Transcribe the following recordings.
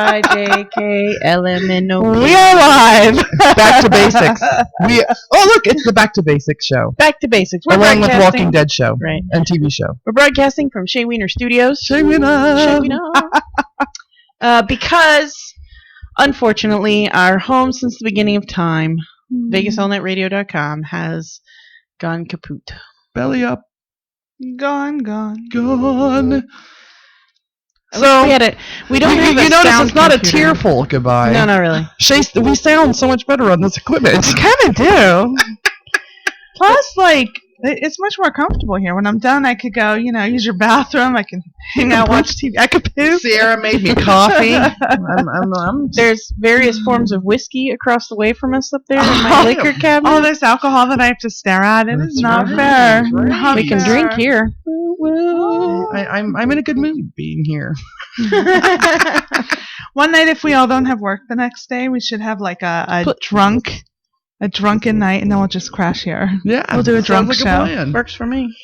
IJKLMNO. We are live. Back to basics. Look, it's the Back to Basics show. Back to basics. We're along with broadcasting- Walking Dead show, Right. and TV show. We're broadcasting from Shea Wiener Studios. Shea Wiener. Because, unfortunately, our home since the beginning of time, VegasAllNightRadio.com, has gone kaput. Belly up. Gone. Gone. So we don't have a you notice sound it's not computer. a tearful goodbye. No, not really. Shay, we sound so much better on this equipment. I kind of do. Plus, it's much more comfortable here. When I'm done, I could go, use your bathroom. I can hang out, watch TV. I could poop. Sierra made me coffee. There's various forms of whiskey across the way from us up there in my liquor cabinet. Oh, there's alcohol that I have to stare at. It is not right. fair. That's right. Not We can fair. drink here. I'm in a good mood being here. One night, if we all don't have work the next day, we should have a drunken night, and then we'll just crash here. Yeah, We'll do a drunk sounds like show. A plan. Works for me.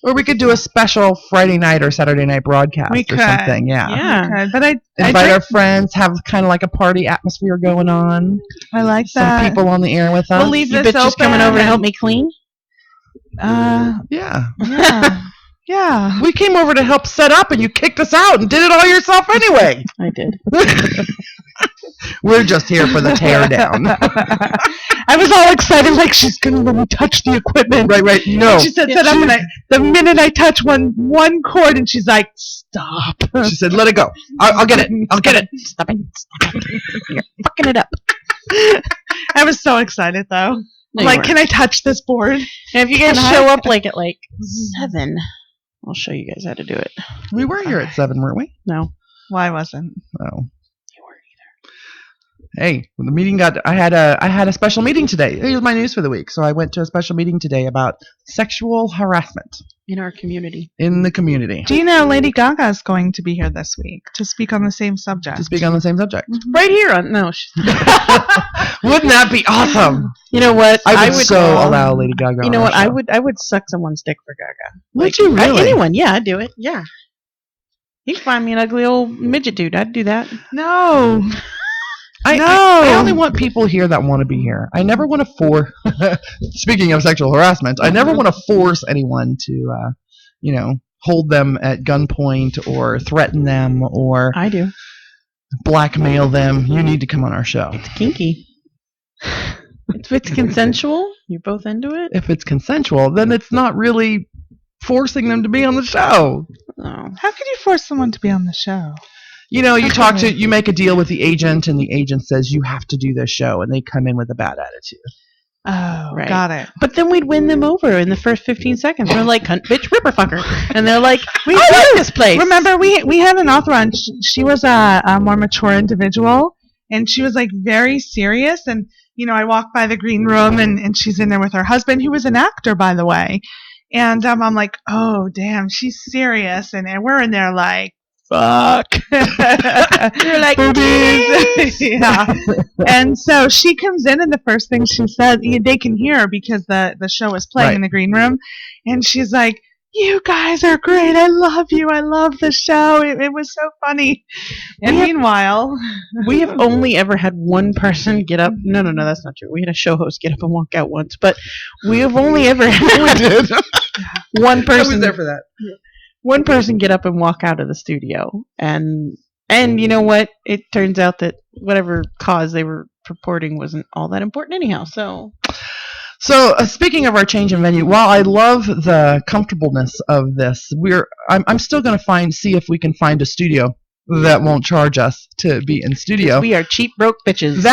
Or we could do a special Friday night or Saturday night broadcast We or could. something. Yeah. Yeah. Okay, but I Invite our friends, have kind of like a party atmosphere going on. I like Some that. people on the air with us. We'll leave You this bitches open. coming over to help me clean? Yeah. Yeah. We came over to help set up and you kicked us out and did it all yourself anyway. I did. We're just here for the tear down. I was all excited, like she's gonna let me touch the equipment. Right. No. She said, "Set up," and the minute I touch one chord, and she's like, "Stop." She said, let it go. I'll get it. I'll get it. Stop it. You're fucking it up. I was so excited, though. No, I'm like, can I touch this board? And if you guys Can I? show up at 7, I'll show you guys how to do it. We were here at 7, weren't we? No. Well, I wasn't. Oh. Hey, when the meeting I had a special meeting today. Here's my news for the week. So I went to a special meeting today about sexual harassment In our community. in the community. Do you know Lady Gaga is going to be here this week to speak on the same subject? To speak on the same subject. Right here on... No. Wouldn't that be awesome? You know what? I would allow Lady Gaga. You know on what? our show. I would suck someone's dick for Gaga. Would you really? Anyone? Yeah, I'd do it. Yeah. You can find me an ugly old midget dude. I'd do that. No. I only want people here that want to be here. I never want to force. Speaking of sexual harassment, I never want to force anyone to, hold them at gunpoint or threaten them or I do. blackmail them. You need to come on our show. It's kinky. If it's consensual, you're both into it. If it's consensual, then it's not really forcing them to be on the show. Oh. How could you force someone to be on the show? You make a deal with the agent, and the agent says you have to do this show, and they come in with a bad attitude. Oh, Right. got it. But then we'd win them over in the first 15 seconds. We're like, cunt, bitch, ripper fucker. And they're like, we like this place. Remember, we had an author on. She was a more mature individual, and she was very serious. And I walked by the green room, and she's in there with her husband, who was an actor, by the way. And I'm like, oh damn, she's serious, and we're in there like, fuck. You're like, boobies. Yeah. And so she comes in, and the first thing she says, they can hear her because the show is playing in the green room, and she's like, you guys are great. I love you. I love the show. It was so funny. And meanwhile, we have only ever had one person get up. No, that's not true. We had a show host get up and walk out once, but we have only ever had one person. I was there for that. One person get up and walk out of the studio, and you know what? It turns out that whatever cause they were purporting wasn't all that important anyhow. So speaking of our change in venue, while I love the comfortableness of this, I'm still going to see if we can find a studio that won't charge us to be in studio. We are cheap broke bitches.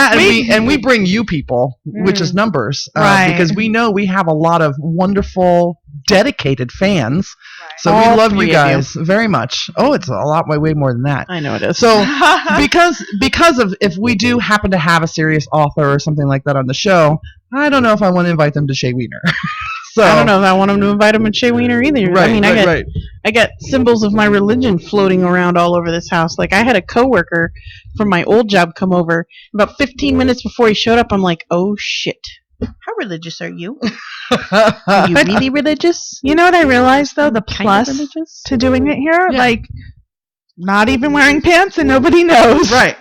We bring you people, which is numbers, right? Because we know we have a lot of wonderful, dedicated fans. Right. So All we love you 3 of guys very much. Oh, it's a lot, way more than that. I know it is. So because of if we do happen to have a serious author or something like that on the show, I don't know if I want to invite them to Shea Wiener. So I don't know if I want them to invite them to Shea Wiener either. Right, I mean, I got symbols of my religion floating around all over this house. Like, I had a coworker from my old job come over. About 15 minutes before he showed up, I'm like, oh shit. How religious are you? Are you really religious? You know what I realized, though? The Kind of plus religious? to doing it here, Yeah. not even wearing pants and nobody knows. Right.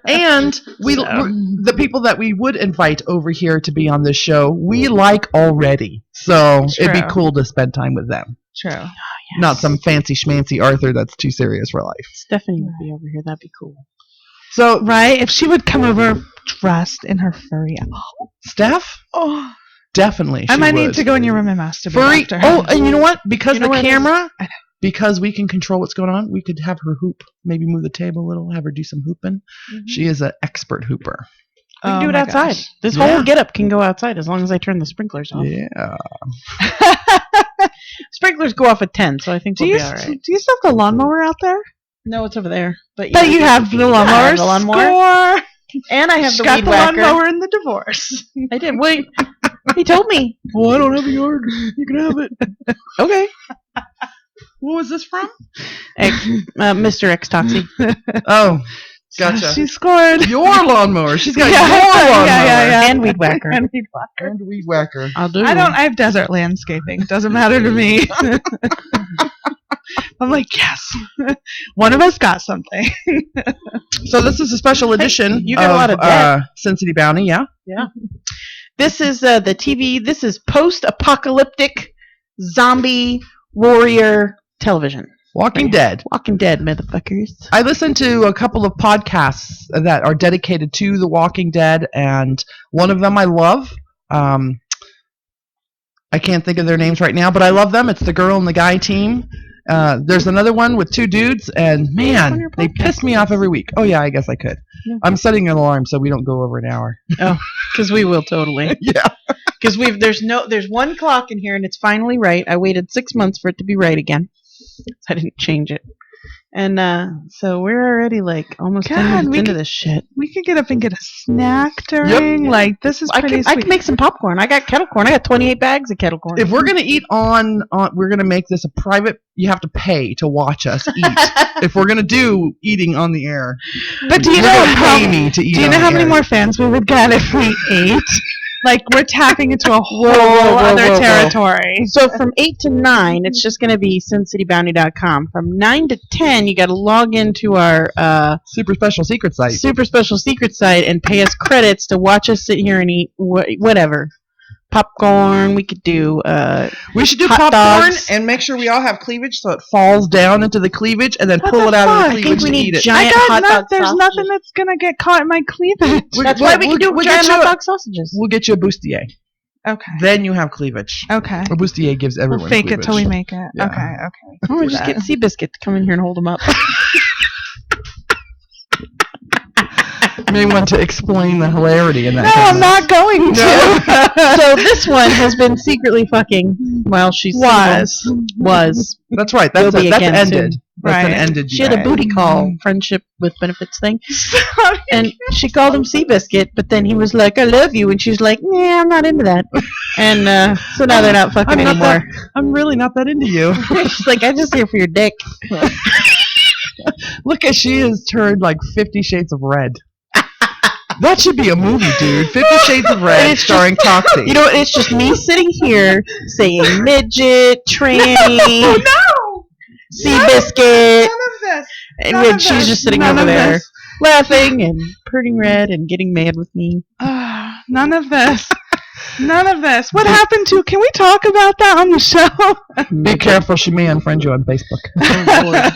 And So. the people that we would invite over here to be on this show, we like already. So it'd be True. cool to spend time with them. True. Yes. Not some fancy schmancy Arthur that's too serious for life. Stephanie would be over here. That'd be cool. So, Right? If she would come over dressed in her furry Steph, oh, definitely. I she might need would. to go in your room and masturbate Furry. after. Oh, and you know what? Because You know the what? camera, because we can control what's going on, we could have her hoop. Maybe move the table a little, have her do some hooping. She is an expert hooper. We can do it my outside. gosh. This Yeah. whole getup can go outside as long as I turn the sprinklers off. Yeah. Sprinklers go off at 10, so I think Do we'll you be all right. do you still have the lawnmower out there? No, it's over there. But But you have the I lawnmower. have the lawnmower. Score. And I have She the got weed the whacker. lawnmower in the divorce. I did. Wait. He told me. Well, I don't have a yard. You can have it. Okay. What was this from? Mr. X Toxie. Oh, gotcha. She scored. Your lawnmower. She's got Yeah, your lawnmower. yeah. And weed whacker. And weed whacker. And weed whacker. I'll do. I have desert landscaping. Doesn't matter to me. I'm like, yes. One of us got something. So this is a special edition you got a lot of debt. SinCityBounty, yeah? This is the TV. This is post-apocalyptic zombie warrior television. Walking Dead. Walking Dead, motherfuckers. I listen to a couple of podcasts that are dedicated to The Walking Dead, and one of them I love. I can't think of their names right now, but I love them. It's the girl and the guy team. There's another one with two dudes, and on man, your they podcast piss me off every week. Oh yeah, I guess I could. Yeah. I'm setting an alarm so we don't go over an hour. Because we will totally. Yeah. Because there's one clock in here and it's finally right. I waited 6 months for it to be right again. I didn't change it. And so we're already like almost 10 God, minutes we into could- this shit. We could get up and get a snack during. Like, this is I pretty can sweet. make some popcorn. I got kettle corn. I got 28 bags of kettle corn. If we're gonna eat on, we're gonna make this a private. You have to pay to watch us eat. If we're gonna do eating on the air, But do you you're know gonna how pay me to eat? Do you on know the how many air. more fans we would get if we ate? Like, we're tapping into a whole whoa, other whoa. territory. So from 8 to 9, it's just going to be SinCityBounty.com. From 9 to 10, you got to log into our super special secret site? super special secret site and pay us credits to watch us sit here and eat whatever. Popcorn, we could do We should do hot popcorn dogs. and make sure we all have cleavage so it falls down into the cleavage and then What pull the it out of fuck? the I think cleavage we and need eat it. giant hot dog There's sausages. nothing that's gonna get caught in my cleavage. That's why we can do we'll giant get you hot a- dog sausages. We'll get you a bustier. Okay. Then you have cleavage. Okay. A bustier gives everyone We'll fake cleavage. it till we make it. Yeah. Okay. Oh, we just get Seabiscuit to come in here and hold them up. You may want to explain the hilarity in that. No, I'm not going to. So this one has been secretly fucking while she's single. Was. That's right. Will That's be that's again ended. soon. That's an Right. ended. She had a unit. booty call friendship with benefits thing. And she called him Seabiscuit, but then he was like, I love you. And she's like, nah, I'm not into that. And so now they're not fucking I'm not anymore. I'm really not that into you. She's like, I'm just here for your dick. Look at she has turned like 50 Shades of Red. That should be a movie, dude. 50 Shades of Red, It's starring Toxie. You know what? It's just me sitting here saying midget, tranny, No! Seabiscuit. None of this. And None when of she's this. just sitting None over of there this. laughing and turning red and getting mad with me. None of this. None of this. What happened to? Can we talk about that on the show? Be careful, she may unfriend you on Facebook. Oh, Lord.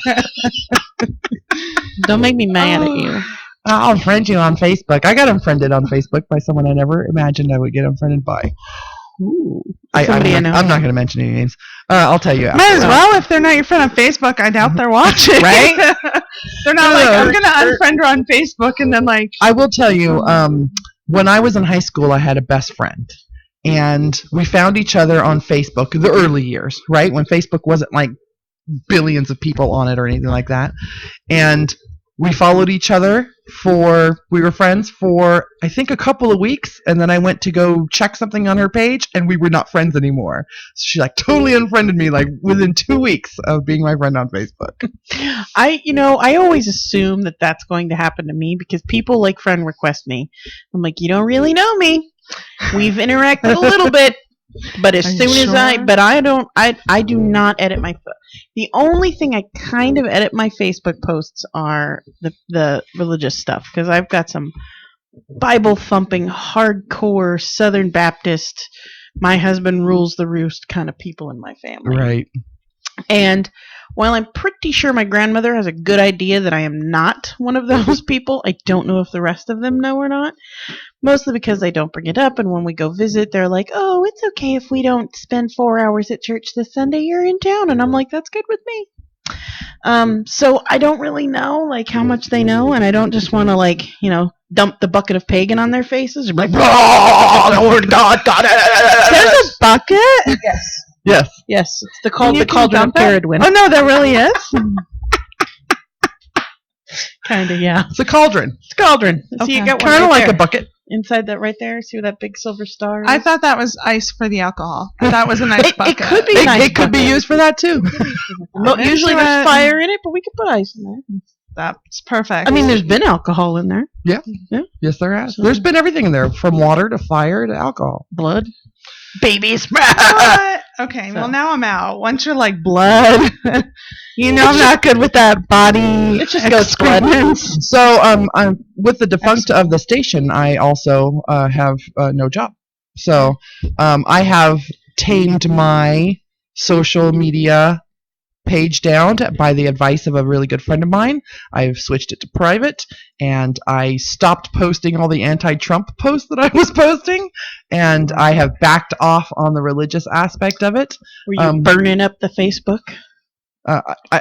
Don't make me mad at you. I'll unfriend you on Facebook. I got unfriended on Facebook by someone I never imagined I would get unfriended by. Ooh. I'm Somebody I know. not going to mention any names. I'll tell you after. Might as well if they're not your friend on Facebook. I doubt they're watching. Right? They're not No, like, no, I'm going to unfriend her on Facebook and then like, I will tell you, when I was in high school, I had a best friend. And we found each other on Facebook, the early years, right? When Facebook wasn't like billions of people on it or anything like that. And we followed each other we were friends for, I think, a couple of weeks. And then I went to go check something on her page and we were not friends anymore. So she like totally unfriended me like within 2 weeks of being my friend on Facebook. I always assume that that's going to happen to me because people like friend request me. I'm like, you don't really know me. We've interacted a little bit, But as Are you soon as sure? I do not edit my. The only thing I kind of edit my Facebook posts are the religious stuff because I've got some Bible thumping, hardcore Southern Baptist, my husband rules the roost kind of people in my family. Right. And while I'm pretty sure my grandmother has a good idea that I am not one of those people, I don't know if the rest of them know or not. Mostly because they don't bring it up, and when we go visit, they're like, "Oh, it's okay if we don't spend 4 hours at church this Sunday. You're in town," and I'm like, "That's good with me." So I don't really know like how much they know, and I don't just want to like dump the bucket of pagan on their faces or be like, "Oh, the word of God, God." There's a bucket? Yes. Yes, it's the And you can cauldron of dump it? Caradwin. Oh, no, there really is? Kind of, yeah. It's a cauldron. It's a cauldron. See, you Okay. got one Kind of right like there. a bucket. Inside that right there. See where that big silver star is? I thought that was ice for the alcohol. That was a nice It bucket. could be It, nice it could be bucket. used for that too. No, usually Into there's it. fire in it, but we could put ice in there. That's perfect. I mean, there's been alcohol in there. Yes, there has. There's been everything in there, from water to fire to alcohol. Blood. Babies. What? Okay, So. well, now I'm out. Once you're like blood, I'm not good with that body. It just goes blood. excrements. So, with the defunct of the station, I also have no job. So, I have tamed my social media page down by the advice of a really good friend of mine. I've switched it to private, and I stopped posting all the anti-Trump posts that I was posting, and I have backed off on the religious aspect of it. Were you burning up the Facebook?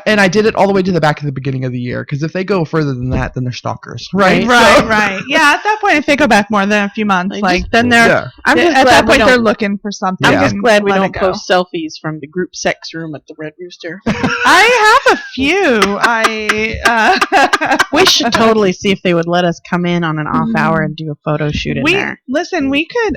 And I did it all the way to the back of the beginning of the year, because if they go further than that, then they're stalkers, Right. Right. Yeah, at that point, if they go back more than a few months, then they're Yeah. I'm just at glad that we point they're don't. looking for something. I'm Yeah. just glad we Let don't it go. post selfies from the group sex room at the Red Rooster. I have a few. We should totally see if they would let us come in on an off hour and do a photo shoot in there. Listen. We could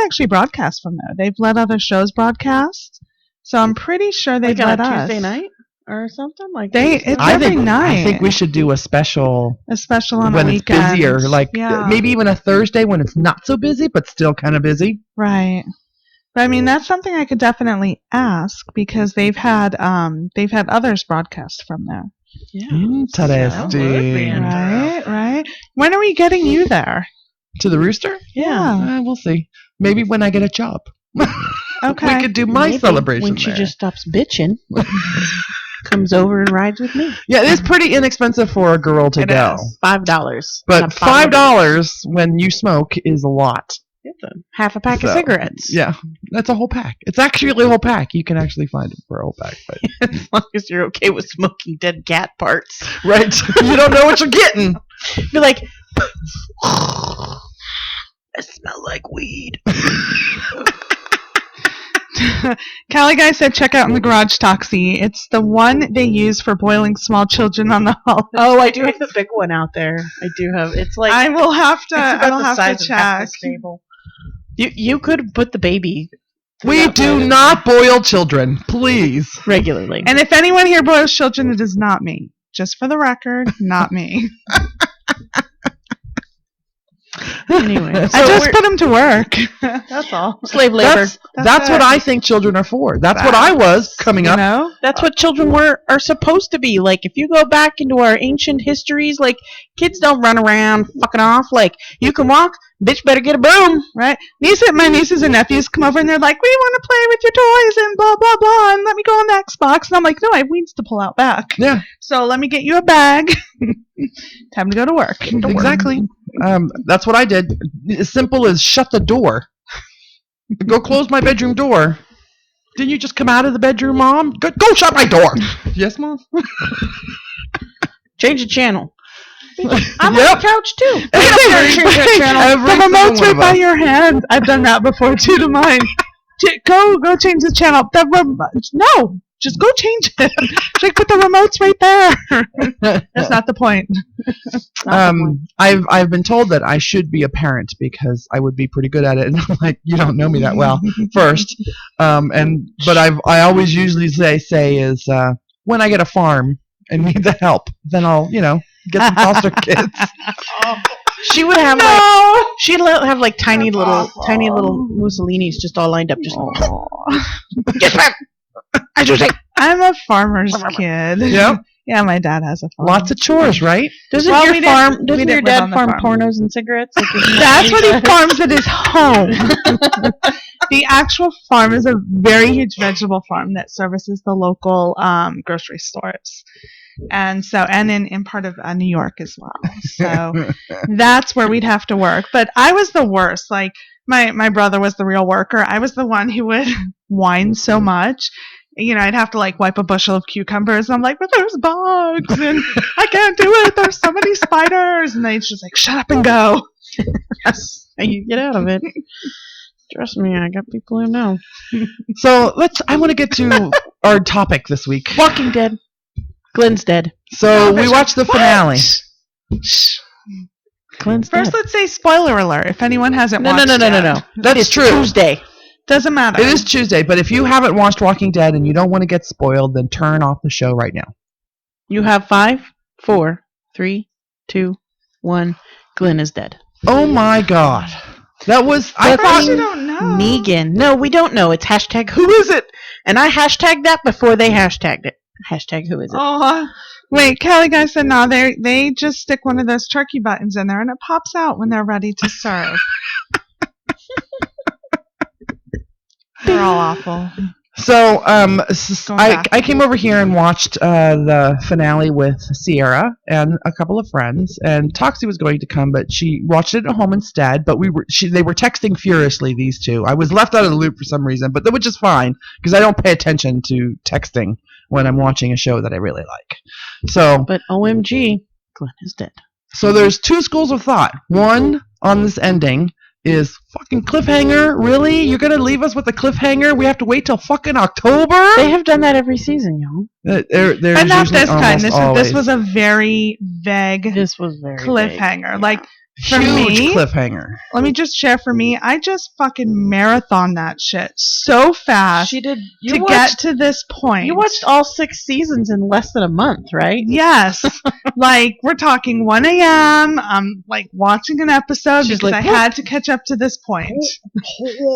actually broadcast from there. They've let other shows broadcast, so I'm pretty sure they've Like on let a us. Tuesday night or something like It's I every think night. I think we should do a special a special on when a it's weekend. busier, like yeah, maybe even a Thursday when it's not so busy but still kind of busy. right. But I mean, that's something I could definitely ask because they've had others broadcast from there. Yeah. Interesting. Right. When are we getting you there? To the Rooster? Yeah. We'll see. Maybe when I get a job. Okay. We could do my Maybe celebration when she there. just stops bitching, comes over and rides with me. Yeah, it is pretty inexpensive for a girl to It go. is. $5. But $5 when you smoke is a lot. It's a half a pack of So, cigarettes. Yeah, that's a whole pack. It's actually a whole pack. You can actually find it for a whole pack. But As long as you're okay with smoking dead cat parts. right, you don't know what you're getting. You're like, I smell like weed. Cali Guy said, check out in the garage Toxie. It's the one they use for boiling small children on the holidays. Oh, I do have the big one out there. I do have. It's like I will have to. it's I about will the have size to of half check. this table. You could put the baby. through We that do bowl not boil children, please. regularly. And if anyone here boils children, it is not me. Just for the record, not me. Anyway, I so just we're- put them to work. That's all. slave labor. That's what it. I think children are for. That's what I was coming You up. know? That's what children are supposed to be. Like, if you go back into our ancient histories, like, kids don't run around fucking off. Like, you can walk, bitch better get a broom. Right? My nieces and nephews come over and they're like, we want to play with your toys and blah, blah, blah, and let me go on the Xbox. And I'm like, no, I have weeds to pull out back. Yeah, So let me get you a bag. Time to go to work. exactly. That's what I did. As simple as shut the door. Go close my bedroom door. Didn't you just come out of the bedroom, Mom? Go shut my door. Yes, Mom? Change the channel. I'm Yep. on the couch, too. Every The remote's single right one by of us. your hand. I've done that before too to mine. Go change the channel. No, just go change it. She's like, but the remote's right there. That's not the point. I've been told that I should be a parent because I would be pretty good at it, and I'm like, you don't know me that well. First, but I always usually say is when I get a farm and need the help, then I'll get some foster kids. She would have No. she'd have like tiny That's little Mussolinis just all lined up. Just Get back! I just say, I'm a farmer's kid. Yep. Yeah, my dad has a farm. Lots of chores, right? doesn't Well, your we didn't- we doesn't your didn't live dad on the farm farm. pornos and cigarettes? Like, That's what he farms at his home. The actual farm is a very huge vegetable farm that services the local grocery stores. And in part of New York as well. So that's where we'd have to work. But I was the worst. Like my brother was the real worker. I was the one who would whine so much. You know, I'd have to like wipe a bushel of cucumbers. And I'm like, but there's bugs and I can't do it. There's so many spiders. And they'd just like, shut up and go. yes, and you get out of it. Trust me, I got people who know. So I want to get to our topic this week. Walking Dead. Glenn's dead. So we watched the finale. Glenn's First, dead. let's say spoiler alert if anyone hasn't No. watched it. That's It's true. Tuesday. Doesn't matter. It is Tuesday, but if you haven't watched Walking Dead and you don't want to get spoiled, then turn off the show right now. You have 5, 4, 3, 2, 1. Glenn is dead. Oh my God. That was... I Of course thought... you don't know. Negan. No, we don't know. It's hashtag who is it? And I hashtagged that before they hashtagged it. Hashtag who is it? Oh, wait, Kelly guys said no. They just stick one of those turkey buttons in there and it pops out when they're ready to serve. They're all awful. So, Going back. I came over here and watched the finale with Sierra and a couple of friends, and Toxie was going to come, but she watched it at home instead. But they were texting furiously, these two. I was left out of the loop for some reason, but which is fine because I don't pay attention to texting when I'm watching a show that I really like. So, But OMG, Glenn is dead. so there's two schools of thought. One on this ending is fucking cliffhanger. Really? You're gonna leave us with a cliffhanger? We have to wait till fucking October? They have done that every season, y'all. There's And not usually this kind. This almost was a very vague This was very cliffhanger. big. Like, for huge me, cliffhanger. let me just share for me, I just fucking marathon that shit so fast She did. to get to this point. You watched all 6 seasons in less than a month, right? Yes. Like, we're talking 1 a.m. I'm, like, watching an episode She's because like, I had to catch up to this point.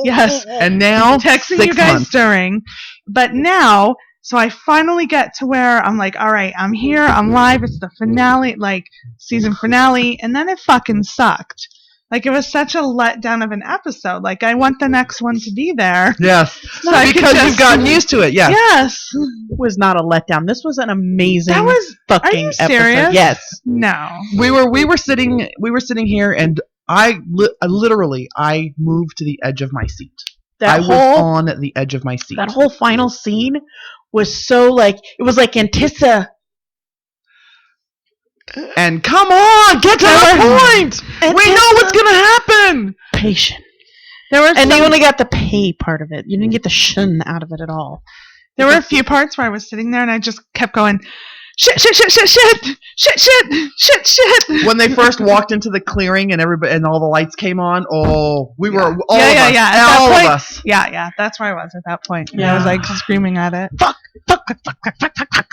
Yes. And now, Texting 6 you guys months. during. But now, so I finally get to where I'm like, all right, I'm here, I'm live, it's the finale, like, season finale, and then it fucking sucked. Like, it was such a letdown of an episode. Like, I want the next one to be there. Yes. So I could Because just- you've gotten used to it, yes. Yes. It was not a letdown. This was an amazing That was, fucking are you episode. serious? Yes. No. We were sitting here, and I literally moved to the edge of my seat. I was on the edge of my seat. that whole final scene was so like, it was like Antissa. And come on, get to the point. We know what's gonna happen. Patient. There were And they some- only got the pay part of it. You didn't get the shun out of it at all. There were a few parts where I was sitting there and I just kept going, shit, shit, shit, shit, shit, shit, shit, shit, shit. When they first walked into the clearing and everybody and all the lights came on, we were all Yeah, of yeah, us, yeah. At that all point- of us. Yeah, that's where I was at that point. Yeah. I Yeah. was like screaming at it. Fuck, fuck, fuck, fuck, fuck, fuck, fuck.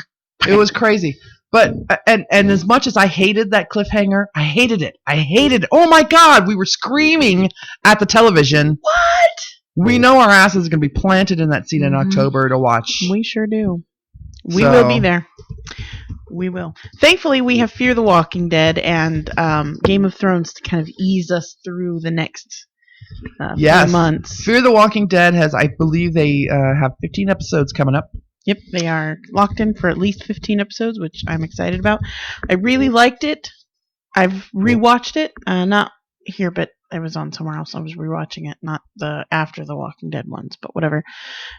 It was crazy. But and as much as I hated that cliffhanger, I hated it. Oh my God, we were screaming at the television. What? We know our asses are going to be planted in that seat in Mhm. October to watch. We sure do. We So- will be there. We will. Thankfully, we have Fear the Walking Dead and Game of Thrones to kind of ease us through the next Yes. few months. Fear the Walking Dead has, I believe, they have 15 episodes coming up. Yep, they are locked in for at least 15 episodes, which I'm excited about. I really liked it. I've rewatched it, not here, but it was on somewhere else. I was rewatching it, not the after the Walking Dead ones, but whatever.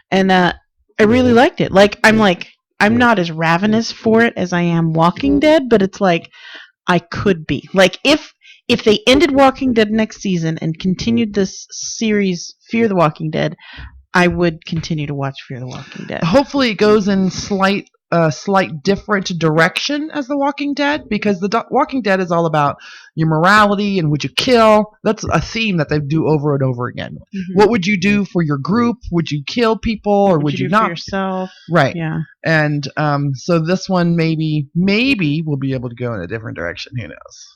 And I really liked it. I'm not as ravenous for it as I am Walking Dead, but it's like I could be. Like if they ended Walking Dead next season and continued this series, Fear the Walking Dead, I would continue to watch Fear the Walking Dead. Hopefully it goes in slight different direction as The Walking Dead, because The Walking Dead is all about your morality and would you kill. That's a theme that they do over and over again. Mhm. What would you do for your group? Would you kill people or would you do for not? yourself? Right. Yeah. And so this one maybe we'll be able to go in a different direction. Who knows?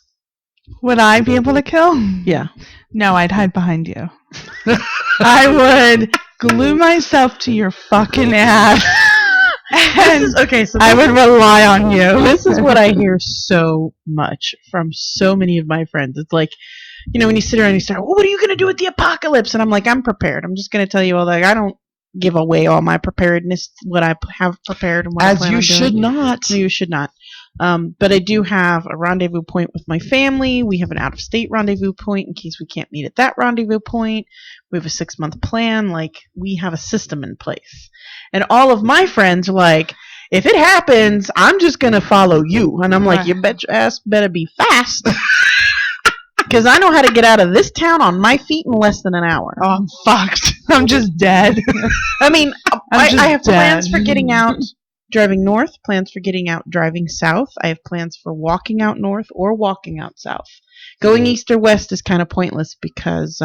Would I be able to kill? Yeah. No, I'd hide behind you. I would glue myself to your fucking ass. And I would rely on you. This is what I hear so much from so many of my friends. It's like, when you sit around and you start, well, what are you going to do with the apocalypse? And I'm like, I'm prepared. I'm just going to tell you all that. I don't give away all my preparedness, what I have prepared and what I plan on doing. As you should not. No, you should not. But I do have a rendezvous point with my family. We have an out-of-state rendezvous point in case we can't meet at that rendezvous point. We have a 6-month plan. Like, we have a system in place. And all of my friends are like, if it happens, I'm just going to follow you. And I'm like, you bet your ass better be fast. Because I know how to get out of this town on my feet in less than an hour. Oh, I'm fucked. I'm just dead. I mean, I have dead. plans for getting out driving north, plans for getting out driving south. I have plans for walking out north or walking out south. Going east or west is kind of pointless because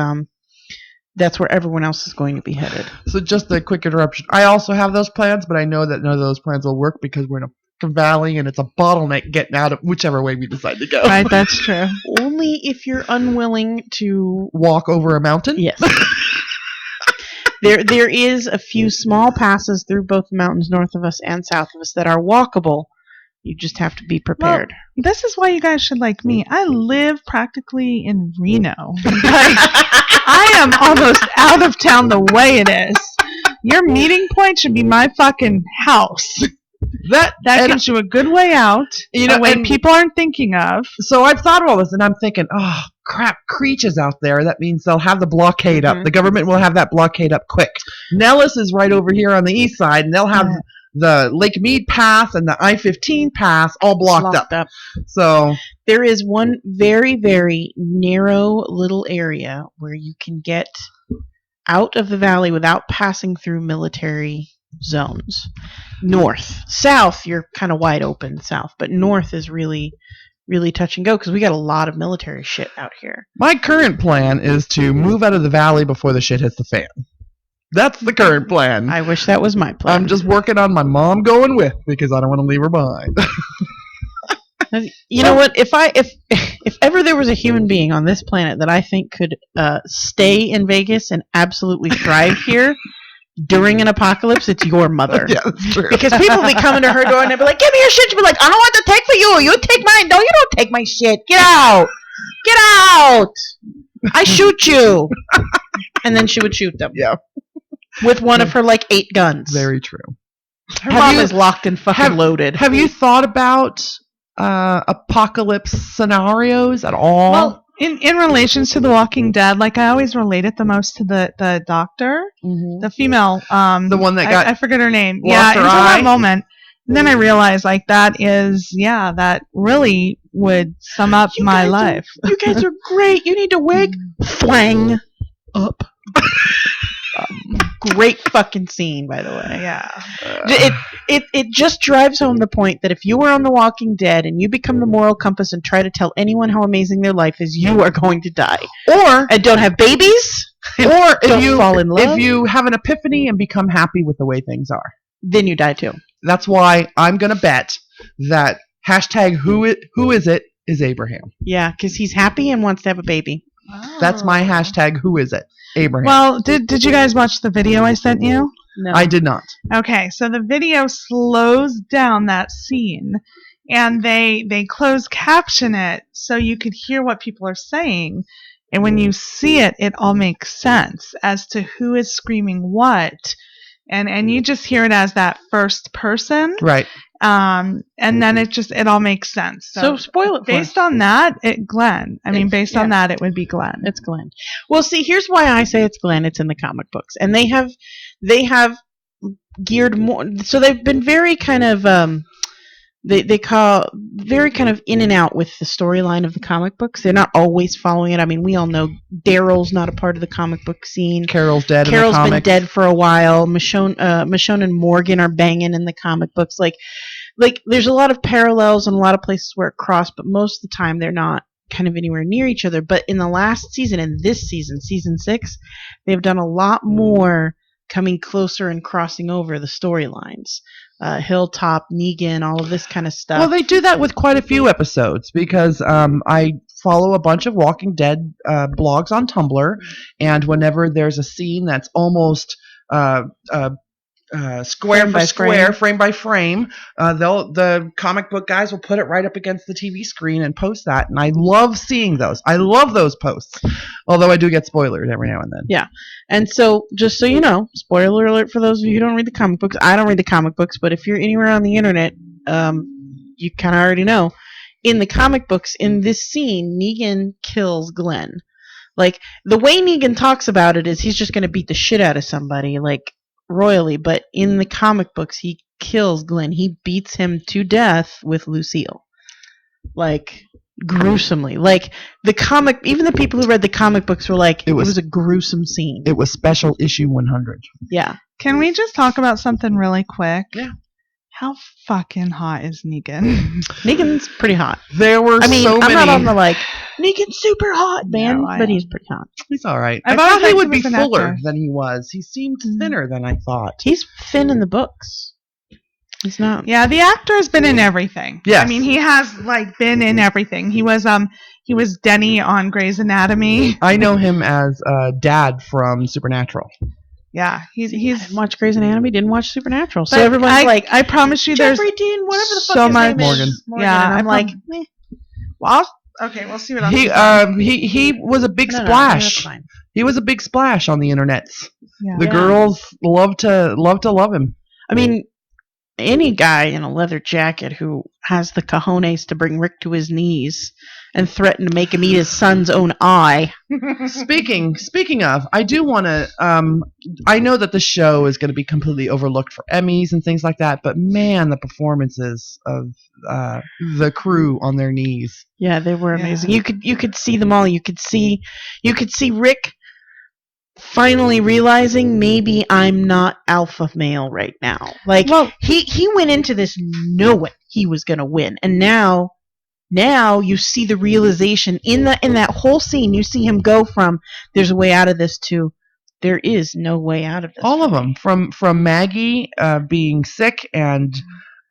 that's where everyone else is going to be headed. So just a quick interruption. I also have those plans, but I know that none of those plans will work because we're in a valley and it's a bottleneck getting out of whichever way we decide to go. Right, that's true. Only if you're unwilling to walk over a mountain? Yes. There is a few small passes through both the mountains north of us and south of us that are walkable. You just have to be prepared. Well, this is why you guys should like me. I live practically in Reno. I am almost out of town the way it is. Your meeting point should be my fucking house. That gives you a good way out, a way people aren't thinking of. So I've thought of all this, and I'm thinking, oh, crap, Creech is out there. That means they'll have the blockade up. The government will have that blockade up quick. Nellis is right over here on the east side, and they'll have the Lake Mead Pass and the I-15 Pass all blocked up. So there is one very, very narrow little area where you can get out of the valley without passing through military zones. North. South, you're kind of wide open south, but north is really, really touch and go because we got a lot of military shit out here. My current plan is to move out of the valley before the shit hits the fan. That's the current plan. I wish that was my plan. I'm just working on my mom going with because I don't want to leave her behind. You know what? If ever there was a human being on this planet that I think could stay in Vegas and absolutely thrive here during an apocalypse, it's your mother. Yeah, that's true. Because people will be coming to her door and they'll be like, "Give me your shit." She'll be like, "I don't want to take for you. You take mine. No, you don't take my shit. Get out. Get out. I shoot you." And then she would shoot them. Yeah. With one of her 8 guns. Very true. Her mom is locked and fucking loaded. Have you thought about apocalypse scenarios at all? Well, in relations to The Walking Dead, I always relate it the most to the doctor, the female, the one that got I forget her name. Yeah, until that moment. And then I realized that really would sum up my life. You guys are great. You need to wake flang up. Great fucking scene, by the way. Yeah. It just drives home the point that if you were on The Walking Dead and you become the moral compass and try to tell anyone how amazing their life is, you are going to die. And don't have babies. Or don't fall in love. If you have an epiphany and become happy with the way things are, then you die too. That's why I'm gonna bet that hashtag who is it is Abraham. Yeah, because he's happy and wants to have a baby. Oh. That's my hashtag who is it. Abraham. Well, did you guys watch the video I sent you? No. I did not. Okay, so the video slows down that scene, and they close caption it so you could hear what people are saying. And when you see it, it all makes sense as to who is screaming what. And you just hear it as that first person. Right. And then it all makes sense. So spoil it for based on that, Glenn. I mean, based on that, it would be Glenn. It's Glenn. Well, see, here's why I say it's Glenn. It's in the comic books, and they have geared more. So they've been very kind of they call very kind of in and out with the storyline of the comic books. They're not always following it. I mean, we all know Daryl's not a part of the comic book scene. Carol's dead. Carol's been dead for a while. Michonne and Morgan are banging in the comic books. Like there's a lot of parallels and a lot of places where it crossed, but most of the time they're not kind of anywhere near each other. But in the last season, and this season, season 6, they've done a lot more coming closer and crossing over the storylines. Hilltop, Negan, all of this kind of stuff. Well, they do that with quite a few episodes because I follow a bunch of Walking Dead blogs on Tumblr, and whenever there's a scene that's almost square Frame for by square, frame. frame by frame, the comic book guys will put it right up against the TV screen and post that, and I love seeing those. I love those posts, although I do get spoilers every now and then. Yeah. And so, just so you know, spoiler alert for those of you who don't read the comic books. I don't read the comic books, but if you're anywhere on the internet, you kind of already know. In the comic books, in this scene, Negan kills Glenn. Like, the way Negan talks about it is he's just going to beat the shit out of somebody, like, royally. But in the comic books, he kills Glenn. He beats him to death with Lucille. Like, gruesomely. Like, even the people who read the comic books were like, it was a gruesome scene. It was special issue 100. Yeah. Can we just talk about something really quick? Yeah. How fucking hot is Negan? Negan's pretty hot. There were I'm so many. not on the like, Negan's super hot, man, No, I but am. he's pretty hot. He's all right. I've I always thought he liked would him be as an fuller actor. than he was. He seemed thinner than I thought. He's thin in the books. He's not. Yeah, the actor has been in everything. Yes. I mean, he has like been in everything. He was Denny on Grey's Anatomy. I know him as Dad from Supernatural. Yeah, I he's didn't watch Grey's Anatomy, didn't watch Supernatural. So but everyone's like, I promise you, there's Jeffrey Dean, whatever the fuck so his much name Morgan. is. Morgan. Yeah, And I'm I like, prob- well, okay, we'll see what else. He was a big no, splash. that's fine. He was a big splash on the internets. Yeah. The Yeah. girls love to love him. I mean, any guy in a leather jacket who has the cojones to bring Rick to his knees and threaten to make him eat his son's own eye. Speaking of, I do want to. I know that the show is going to be completely overlooked for Emmys and things like that, but man, the performances of the crew on their knees. Yeah, they were Yeah. amazing. You could see them all. You could see Rick finally realizing maybe I'm not alpha male right now. Like, Well- he went into this knowing he was going to win, and now you see the realization in that whole scene. You see him go from "there's a way out of this" to "there is no way out of this." All of them, from Maggie being sick and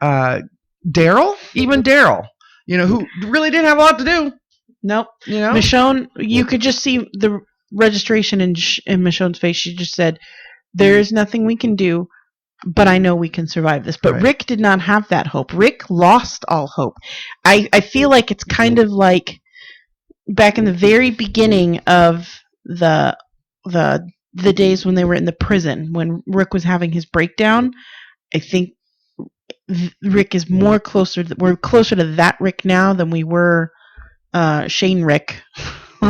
Daryl, even Daryl, who really didn't have a lot to do. Nope. You know, Michonne, you could just see the registration in Michonne's face. She just said, "There is nothing we can do, but I know we can survive this." But Right. Rick did not have that hope. Rick lost all hope. I feel like it's kind of like back in the very beginning of the days when they were in the prison, when Rick was having his breakdown. I think Rick is we're closer to that Rick now than we were Shane Rick.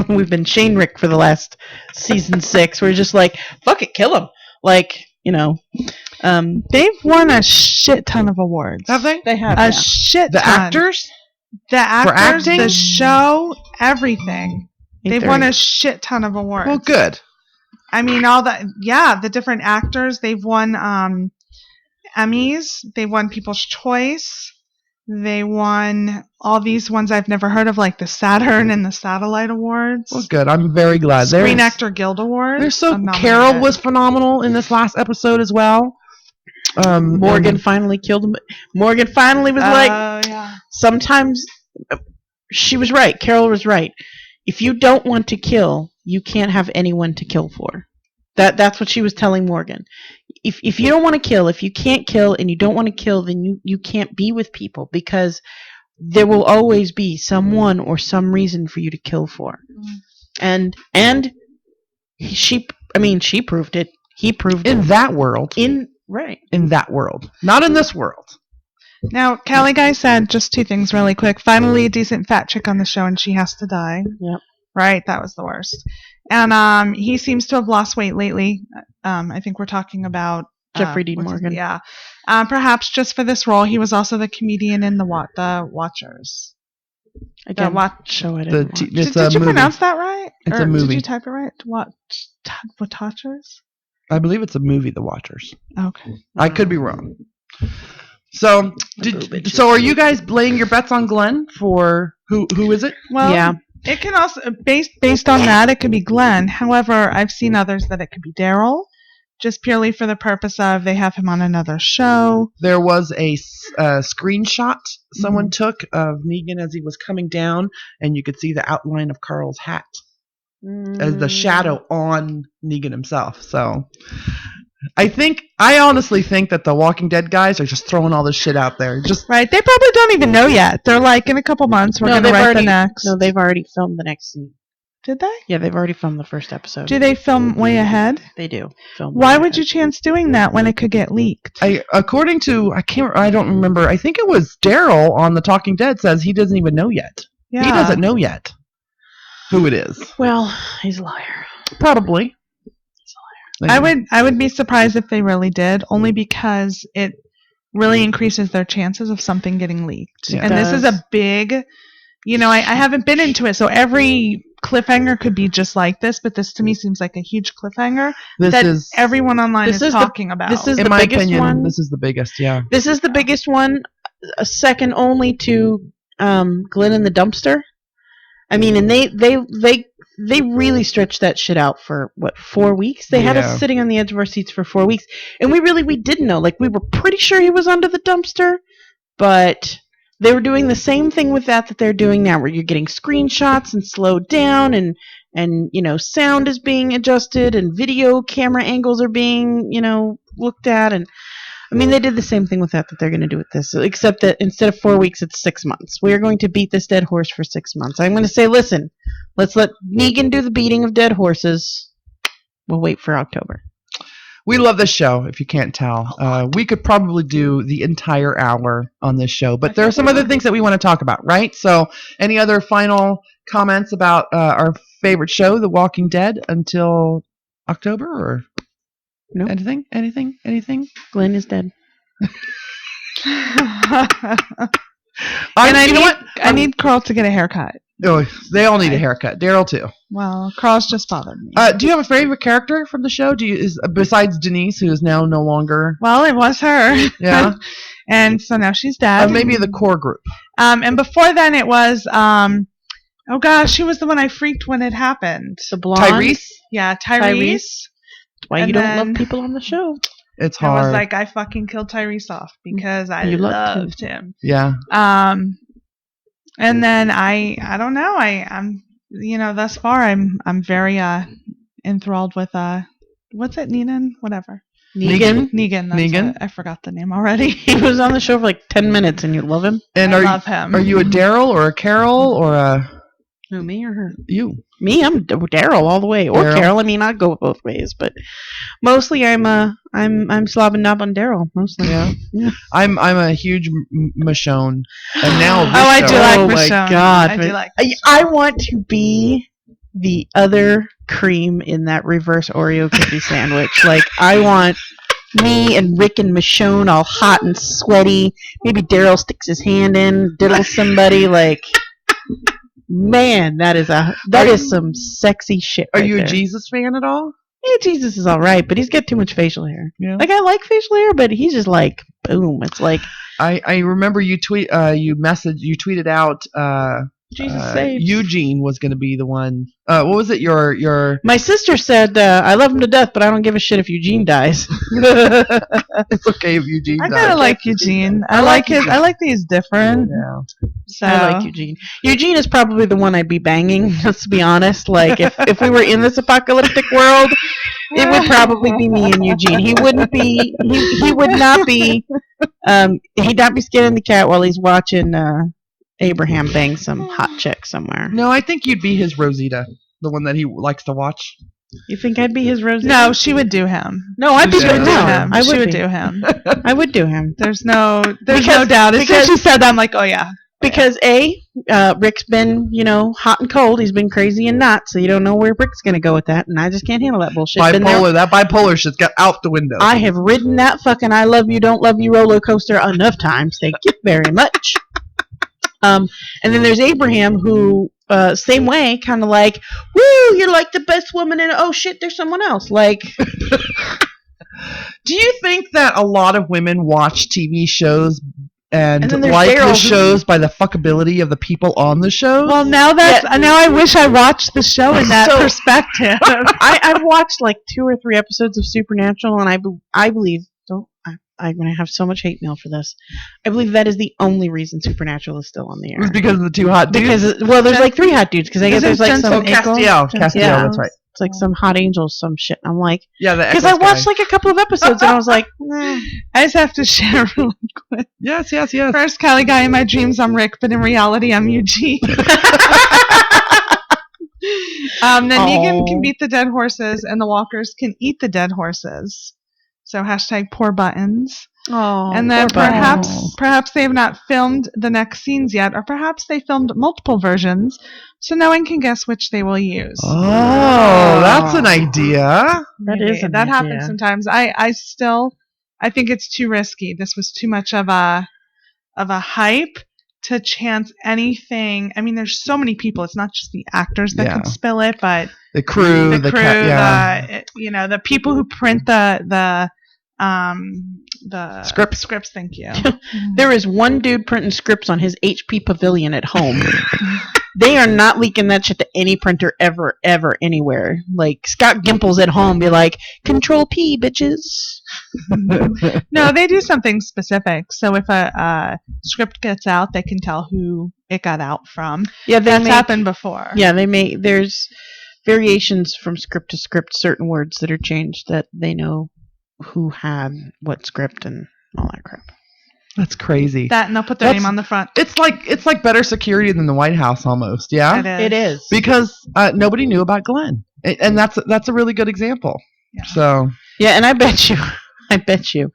We've been Shane Rick for the last season 6. We're just like, fuck it, kill him. Like, They've won a shit ton of awards. have they? they have. A Yeah. shit The ton. actors? The actors, acting? the show, everything. They've won a shit ton of awards. Well, good. I mean, the different actors. They've won Emmys. They won People's Choice. They won all these ones I've never heard of, like the Saturn and the Satellite Awards. Well, good. I'm very glad. Screen Actor Guild Awards. They're so. I'm nominated. Carol was phenomenal in this last episode as well. Morgan finally killed him. Morgan finally was like, yeah. sometimes she was right. Carol was right. If you don't want to kill, you can't have anyone to kill for. That's what she was telling Morgan. If you don't want to kill, if you can't kill and you don't want to kill, then you can't be with people, because there will always be someone or some reason for you to kill for. And she proved it. He proved in it. that world. Right. In that world, not in this world. Now, Callie Guy said just 2 things really quick. Finally, a decent fat chick on the show, and she has to die. Yep. Right? That was the worst. And he seems to have lost weight lately. I think we're talking about Jeffrey Dean what's his- Morgan. Yeah. Perhaps just for this role, he was also the comedian in the Watchers. Again, Show I The didn't t- watch. it's Did a you movie. pronounce that right? It's Or a movie. Did you type it right? Watchers? I believe it's a movie, The Watchers. Okay. I could be wrong. So, are you guys laying your bets on Glenn for who is it? Well, Yeah. it can also based on that it could be Glenn. However, I've seen others that it could be Daryl. just purely for the purpose of they have him on another show. There was a screenshot someone took of Negan as he was coming down, and you could see the outline of Carl's hat as the shadow on Negan himself. So I honestly think that the Walking Dead guys are just throwing all this shit out there. Just Right. They probably don't even know yet. They're like, in a couple months, we're going to write the next. No, they've already filmed the next scene. Did they? Yeah, they've already filmed the first episode. Do they film way ahead? They do. Why would you chance doing that when it could get leaked? According to I don't remember. I think it was Daryl on The Talking Dead says he doesn't even know yet. Yeah. He doesn't know yet who it is. Well, he's a liar. Probably. I would be surprised if they really did, only because it really increases their chances of something getting leaked. Yeah. And this is a big, I haven't been into it, so every cliffhanger could be just like this, but this to me seems like a huge cliffhanger everyone online is talking about. This is in the my biggest opinion, one. this is the biggest, yeah. This is the biggest one, second only to Glenn in the dumpster. I mean, and they really stretched that shit out for 4 weeks. They had us sitting on the edge of our seats for 4 weeks, and we didn't know. Like, we were pretty sure he was under the dumpster, but they were doing the same thing with that they're doing now, where you're getting screenshots and slowed down, and sound is being adjusted, and video camera angles are being looked at, and I mean, they did the same thing with that they're going to do with this, except that instead of 4 weeks, it's 6 months. We are going to beat this dead horse for 6 months. I'm going to say, listen, let's let Negan do the beating of dead horses. We'll wait for October. We love this show, if you can't tell. We could probably do the entire hour on this show, but there are some other things that we want to talk about, right? So any other final comments about our favorite show, The Walking Dead, until October, or no? Anything? Glenn is dead. I need Carl to get a haircut. Oh, they all need a haircut. Daryl too. Well, Carl's just bothered me. Do you have a favorite character from the show? Besides Denise, who is now no longer? Well, it was her. Yeah. And so now she's dead. Maybe the core group. And before then, it was oh gosh, she was the one I freaked when it happened. The blonde. Tyrese. Yeah, Tyrese. Why you don't love people on the show? It's hard. I was like, I fucking killed Tyrese off because I loved him. Yeah. And then I don't know. I'm thus far I'm very enthralled with what's it, Negan? Whatever. Negan. Negan. I forgot the name already. He was on the show for like 10 minutes, and you love him. And I love him. Are you a Daryl or a Carol or a? No, me or her? You. Me, I'm Daryl all the way, or Carol. I mean, I'd go both ways, but mostly I'm slob and knob on Daryl. Mostly, yeah. I'm a huge Michonne, and now I do like Michonne. Oh my God, I do like. I want to be the other cream in that reverse Oreo cookie sandwich. Like, I want me and Rick and Michonne all hot and sweaty. Maybe Daryl sticks his hand in, diddles somebody. Like, man, that is some sexy shit. Are you there. a Jesus fan at all? Yeah, Jesus is all right, but he's got too much facial hair. Yeah. Like, I like facial hair, but he's just like, boom. It's like, I remember you tweeted out Jesus saves. Eugene was going to be the one. What was it? Your My sister said, I love him to death, but I don't give a shit if Eugene dies. It's okay if Eugene dies. I kind of like Eugene. I like that he's different. Yeah. So. I like Eugene. Eugene is probably the one I'd be banging, let's be honest. Like, if we were in this apocalyptic world, it would probably be me and Eugene. He wouldn't be, he would not be, he'd not be skinning the cat while he's watching, Abraham bang some hot chick somewhere. No, I think you'd be his Rosita, the one that he likes to watch. You think I'd be his Rosita? No, she would do him. No, I'd be She would good do now. him. I She would would be. do him. I would do him. There's no doubt. As soon because- as she said that, I'm like, oh yeah. Because Rick's been, hot and cold. He's been crazy and not, so you don't know where Rick's gonna go with that, and I just can't handle that bullshit. Been there. Bipolar. That bipolar shit's got out the window. I have ridden that fucking I love you, don't love you roller coaster enough times. Thank you very much. And then there's Abraham, who same way, kind of like, woo, you're like the best woman, and oh shit, there's someone else. Like, Do you think that a lot of women watch TV shows and then there's like Daryl, the shows by the fuckability of the people on the shows. Well, now I wish I watched the show in that So- perspective. I've watched like 2 or 3 episodes of Supernatural, and I believe I'm gonna have so much hate mail for this. I believe that is the only reason Supernatural is still on the It was air. because of the 2 hot dudes. Because there's like 3 hot dudes. Because I guess Isn't there's like some Jensen Castiel, Yeah. that's right. it's like some hot angels, some shit. And I'm like, Yeah, the because Echoes I watched guy. like a couple of episodes, and I was like, eh. I just have to share really quick. Yes. First, Cali guy, in my dreams, I'm Rick, but in reality, I'm Eugene. Then Negan can beat the dead horses, and the walkers can eat the dead horses. So hashtag poor buttons. Oh, And then poor Buttons. perhaps they have not filmed the next scenes yet, or perhaps they filmed multiple versions, so no one can guess which they will use. Oh, that's an idea. That is an that idea. happens sometimes. I think it's too risky. This was too much of a hype to chance anything. I mean, there's so many people. It's not just the actors that could spill it, but The crew, the the people who print the scripts. Thank you. There is one dude printing scripts on his HP Pavilion at home. They are not leaking that shit to any printer ever, anywhere. Like, Scott Gimple's at home be like, Control P, bitches. No, they do something specific. So if a script gets out, they can tell who it got out from. Yeah, That's happened before. Yeah, there's variations from script to script, certain words that are changed that they know who had what script and all that crap. That's crazy. That, and they'll put their name on the front. It's like better security than the White House almost. Yeah, It is. because nobody knew about Glenn, and that's a really good example. Yeah. So Yeah, and I bet you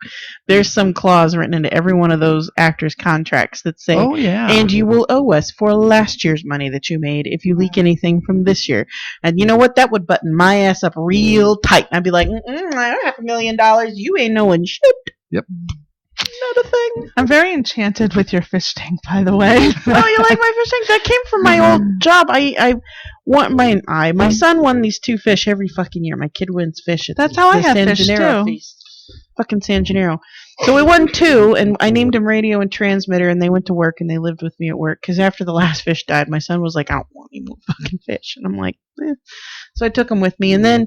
there's some clause written into every one of those actors' contracts that say, oh yeah, and you will owe us for last year's money that you made if you leak anything from this year. And you know what? That would button my ass up real tight. I'd be like, I don't have $1,000,000. You ain't knowing shit. Yep. Not a thing. I'm very enchanted with your fish tank, by the way. Oh, you like my fish tank? That came from my old job. My son won these 2 fish every fucking year. My kid wins fish at That's how I the have San fish, Gennaro too. feast. Fucking San Gennaro. So we won 2, and I named them Radio and Transmitter, and they went to work, and they lived with me at work. Because after the last fish died, my son was like, I don't want any more fucking fish. And I'm like, eh. So I took them with me. And then,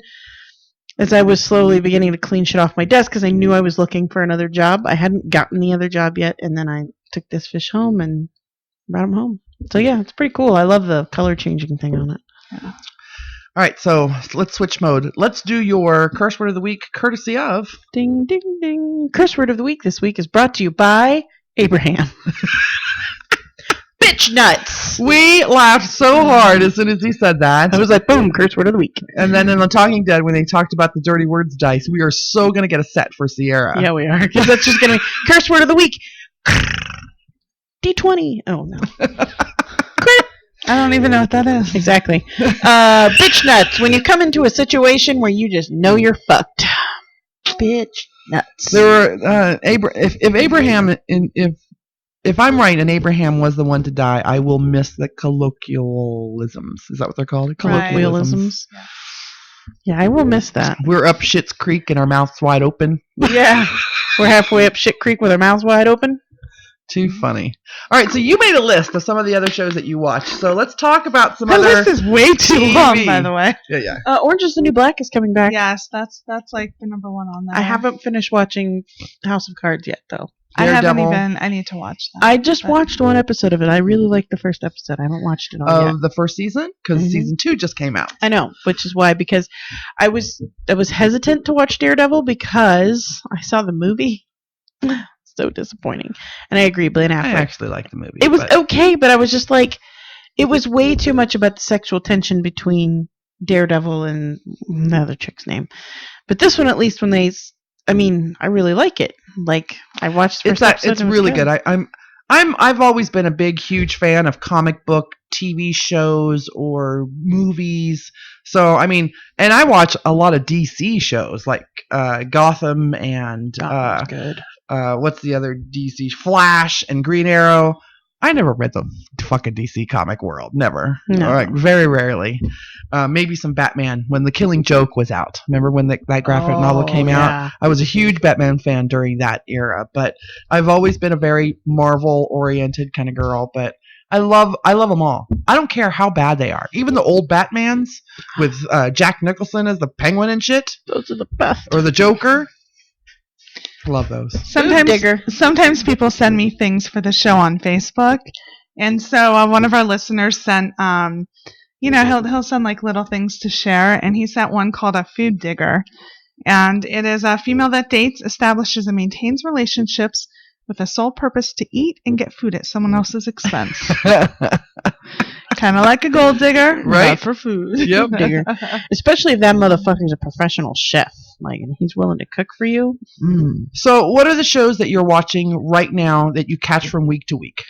as I was slowly beginning to clean shit off my desk, because I knew I was looking for another job, I hadn't gotten the other job yet, and then I took this fish home and brought him home. So yeah, it's pretty cool. I love the color changing thing on it. All right, so let's switch mode. Let's do your curse word of the week, courtesy of Ding, ding, ding. Curse word of the week this week is brought to you by Abraham. Bitch nuts. We laughed so hard as soon as he said that. I was like, boom, curse word of the week. And then in The Talking Dead, when they talked about the dirty words dice, we are so going to get a set for Sierra. Yeah, we are. Because that's just going to be curse word of the week. D20. Oh, no. I don't even know what that is. Exactly. Bitch nuts. When you come into a situation where you just know you're fucked. Bitch nuts. There were if Abraham if I'm right and Abraham was the one to die, I will miss the colloquialisms. Is that what they're called? Right. Colloquialisms. Yeah, I will miss that. We're up Schitt's Creek and our mouths wide open. Yeah. We're halfway up Shit Creek with our mouths wide open. Too funny. All right, so you made a list of some of the other shows that you watched. So let's talk about some The other. list is way too TV. long, by the way. Yeah. Orange is the New Black is coming back. Yes, that's like the number one on that. I haven't finished watching House of Cards yet, though. I haven't Daredevil. even. I need to watch that. I just watched 1 episode of it. I really liked the first episode. I haven't watched it all yet. Of the first season, because Mhm. season 2 just came out. I know, which is why, because I was hesitant to watch Daredevil because I saw the movie. So disappointing. And I agree, Blaine I Affleck. actually liked the movie. It was but- okay, but I was just like, it was way too much about the sexual tension between Daredevil and the other chick's name. But this one, at least, I really like it. Like, I watched the first episode. It's and it was really good. I've always been a big, huge fan of comic book TV shows or movies. So and I watch a lot of DC shows like Gotham and Gotham's good. what's the other DC? Flash and Green Arrow. I never read the fucking DC comic world. Never. No. Like, very rarely. Maybe some Batman when The Killing Joke was out. Remember when that graphic novel came out? I was a huge Batman fan during that era, but I've always been a very Marvel-oriented kind of girl, but I love them all. I don't care how bad they are. Even the old Batmans with Jack Nicholson as the Penguin and shit. Those are the best. Or the Joker. Love those. Sometimes people send me things for the show on Facebook, and so one of our listeners sent, he'll send like little things to share, and he sent one called a food digger, and it is a female that dates, establishes, and maintains relationships with the sole purpose to eat and get food at someone else's expense. Kind of like a gold digger, right? But for food. Yep, digger. Especially if that motherfucker's a professional chef, like, and he's willing to cook for you. So, what are the shows that you're watching right now that you catch from week to week?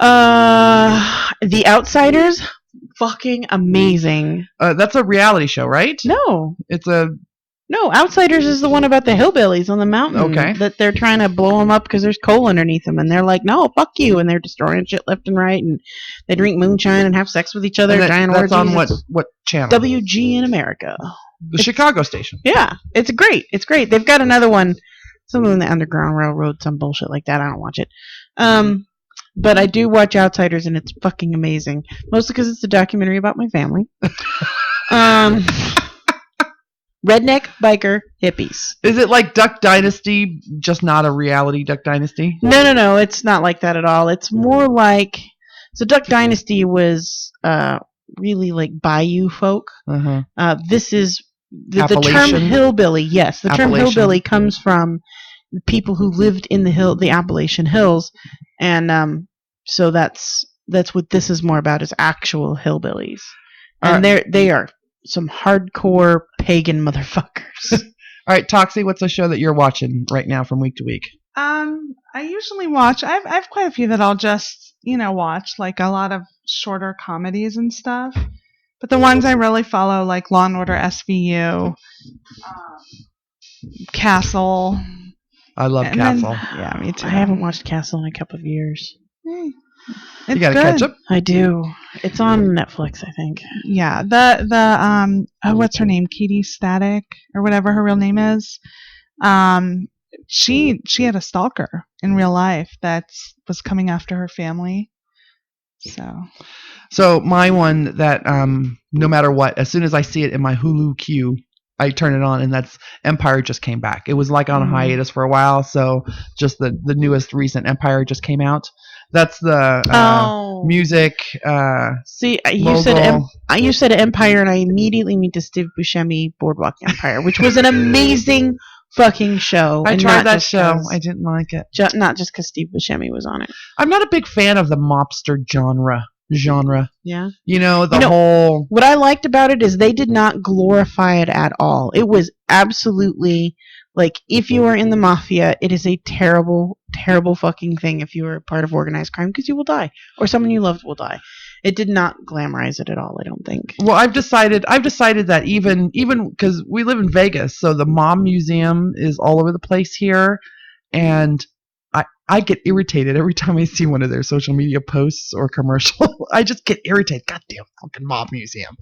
The Outsiders, fucking amazing. That's a reality show, right? No, It's a. No, Outsiders is the one about the hillbillies on the mountain. Okay. That they're trying to blow them up because there's coal underneath them. And they're like, no, fuck you. And they're destroying shit left and right. And they drink moonshine and have sex with each other. That's on what channel? WG in America. The Chicago station. Yeah. It's great. It's great. They've got another one. Something in the Underground Railroad. Some bullshit like that. I don't watch it. But I do watch Outsiders, and it's fucking amazing. Mostly because it's a documentary about my family. Redneck, biker, hippies. Is it like Duck Dynasty, just not a reality Duck Dynasty? No. It's not like that at all. It's more like... So Duck Dynasty was really like bayou folk. This is... The term hillbilly, yes. The term hillbilly comes from the people who lived in the Appalachian Hills. And so that's what this is more about, is actual hillbillies. And they are some hardcore pagan motherfuckers. All right, Toxie, what's a show that you're watching right now from week to week? I usually watch. I have quite a few that I'll just watch, like a lot of shorter comedies and stuff. But the ones I really follow, like Law and Order SVU, Castle. I love Castle. Yeah, me too. I haven't watched Castle in a couple of years. It's you gotta catch up. I do. It's on Netflix, I think. Yeah, the what's her name? Katie Static or whatever her real name is. She had a stalker in real life that was coming after her family. So my one that no matter what, as soon as I see it in my Hulu queue, I turn it on, and that's Empire just came back. It was like on a hiatus for a while, so just the newest recent Empire just came out. That's the music. See, mogul. you said Empire, and I immediately went to Steve Buscemi Boardwalk Empire, which was an amazing fucking show. I tried that show. I didn't like it. Not just because Steve Buscemi was on it. I'm not a big fan of the mobster genre. Yeah. Whole... What I liked about it is they did not glorify it at all. It was absolutely like, if you are in the mafia, it is a terrible, terrible fucking thing if you are a part of organized crime, because you will die, or someone you loved will die. It did not glamorize it at all, I don't think. Well, I've decided that even because we live in Vegas, so the Mob Museum is all over the place here, and I get irritated every time I see one of their social media posts or commercial. I just get irritated. Goddamn fucking Mob Museum.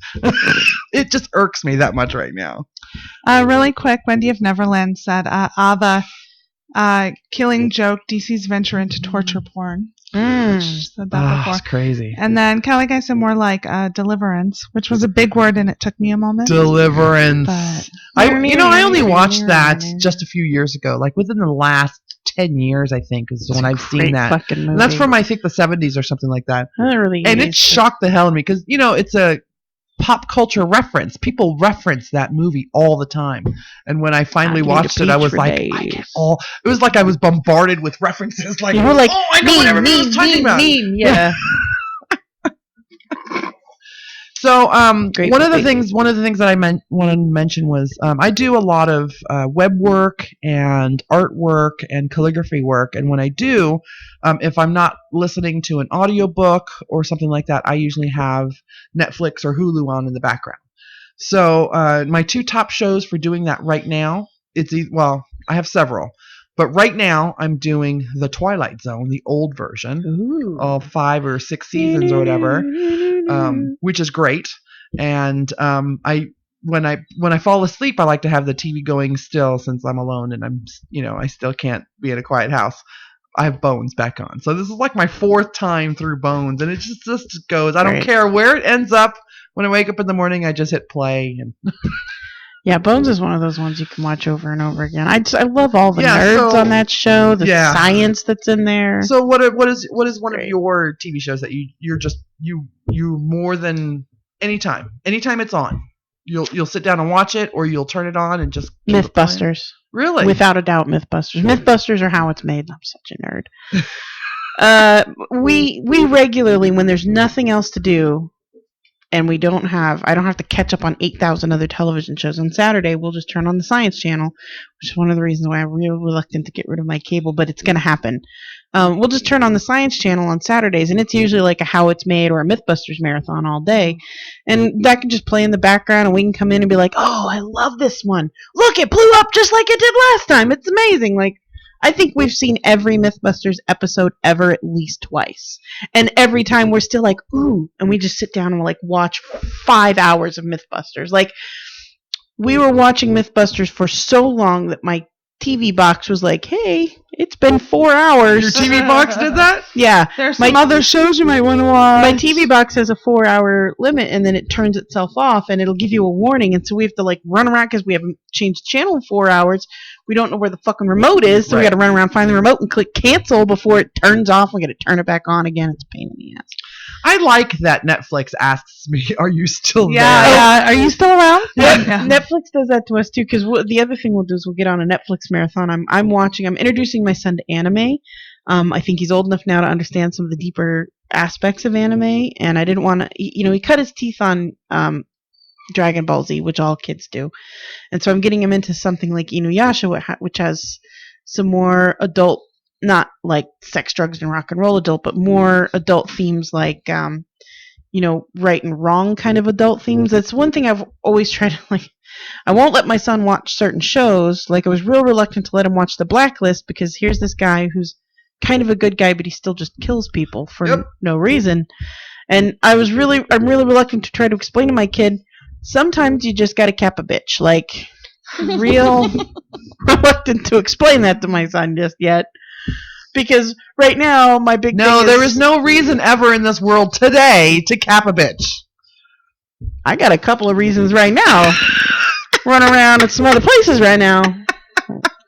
It just irks me that much right now. Really quick, Wendy of Neverland said, Ava, Killing Joke, DC's venture into torture porn. She said that before. That's crazy. And then kind of like I said, more like Deliverance, which was a big word, and it took me a moment. Deliverance. But I only watched that just a few years ago, like within the last 10 years, I think, is when I've seen that. And that's from, I think, the 70s or something like that. And it shocked the hell out of me because, it's a pop culture reference. People reference that movie all the time. And when I finally watched it, I was like, it was like I was bombarded with references. Like, you were like, I know what everybody was talking about. Yeah. So one of the things that I wanted to mention was I do a lot of web work and artwork and calligraphy work, and when I do, if I'm not listening to an audiobook or something like that, I usually have Netflix or Hulu on in the background. So my two top shows for doing that right now, I have several, But right now, I'm doing the Twilight Zone, the old version, Ooh. all 5 or 6 seasons or whatever, which is great. And when I fall asleep, I like to have the TV going still since I'm alone and I still can't be in a quiet house. I have Bones back on. So this is like my 4th time through Bones, and it just goes. I don't care where it ends up. When I wake up in the morning, I just hit play. And yeah, Bones is one of those ones you can watch over and over again. I love all the nerds on that show, the science that's in there. So what is one of your TV shows that you more than anytime it's on, you'll sit down and watch it, or you'll turn it on and just Mythbusters. Really? Without a doubt, Mythbusters. Mythbusters are how it's made. I'm such a nerd. We regularly, when there's nothing else to do, and I don't have to catch up on 8,000 other television shows. On Saturday, we'll just turn on the Science Channel, which is one of the reasons why I'm real reluctant to get rid of my cable, but it's going to happen. We'll just turn on the Science Channel on Saturdays, and it's usually like a How It's Made or a Mythbusters marathon all day. And that can just play in the background, and we can come in and be like, oh, I love this one. Look, it blew up just like it did last time. It's amazing. Like, I think we've seen every Mythbusters episode ever at least twice. And every time we're still like, ooh, and we just sit down and we'll like watch 5 hours of Mythbusters. Like, we were watching Mythbusters for so long that my TV box was like, hey, it's been 4 hours. Your TV box did that? Yeah. There's some other shows you might want to watch. My TV box has a 4-hour limit, and then it turns itself off, and it'll give you a warning, and so we have to like run around because we haven't changed the channel in 4 hours. We don't know where the fucking remote is, so we got to run around, find the remote, and click cancel before it turns off. We got to turn it back on again. It's a pain in the ass. I like that Netflix asks me, "Are you still there?" Yeah. Are you still around? Yeah. Netflix does that to us too, because the other thing we'll do is we'll get on a Netflix marathon. I'm introducing my son to anime. I think he's old enough now to understand some of the deeper aspects of anime, and I didn't want to. He cut his teeth on Dragon Ball Z, which all kids do, and so I'm getting him into something like Inuyasha, which has some more adult, not like sex, drugs, and rock and roll adult, but more adult themes like right and wrong kind of adult themes. That's one thing I've always tried to like. I won't let my son watch certain shows. Like, I was real reluctant to let him watch The Blacklist because here's this guy who's kind of a good guy, but he still just kills people for no reason. And I'm really reluctant to try to explain to my kid, sometimes you just gotta cap a bitch. Like, real reluctant to explain that to my son just yet. Because right now, my big thing is... there is no reason ever in this world today to cap a bitch. I got a couple of reasons right now. Run around at some other places right now.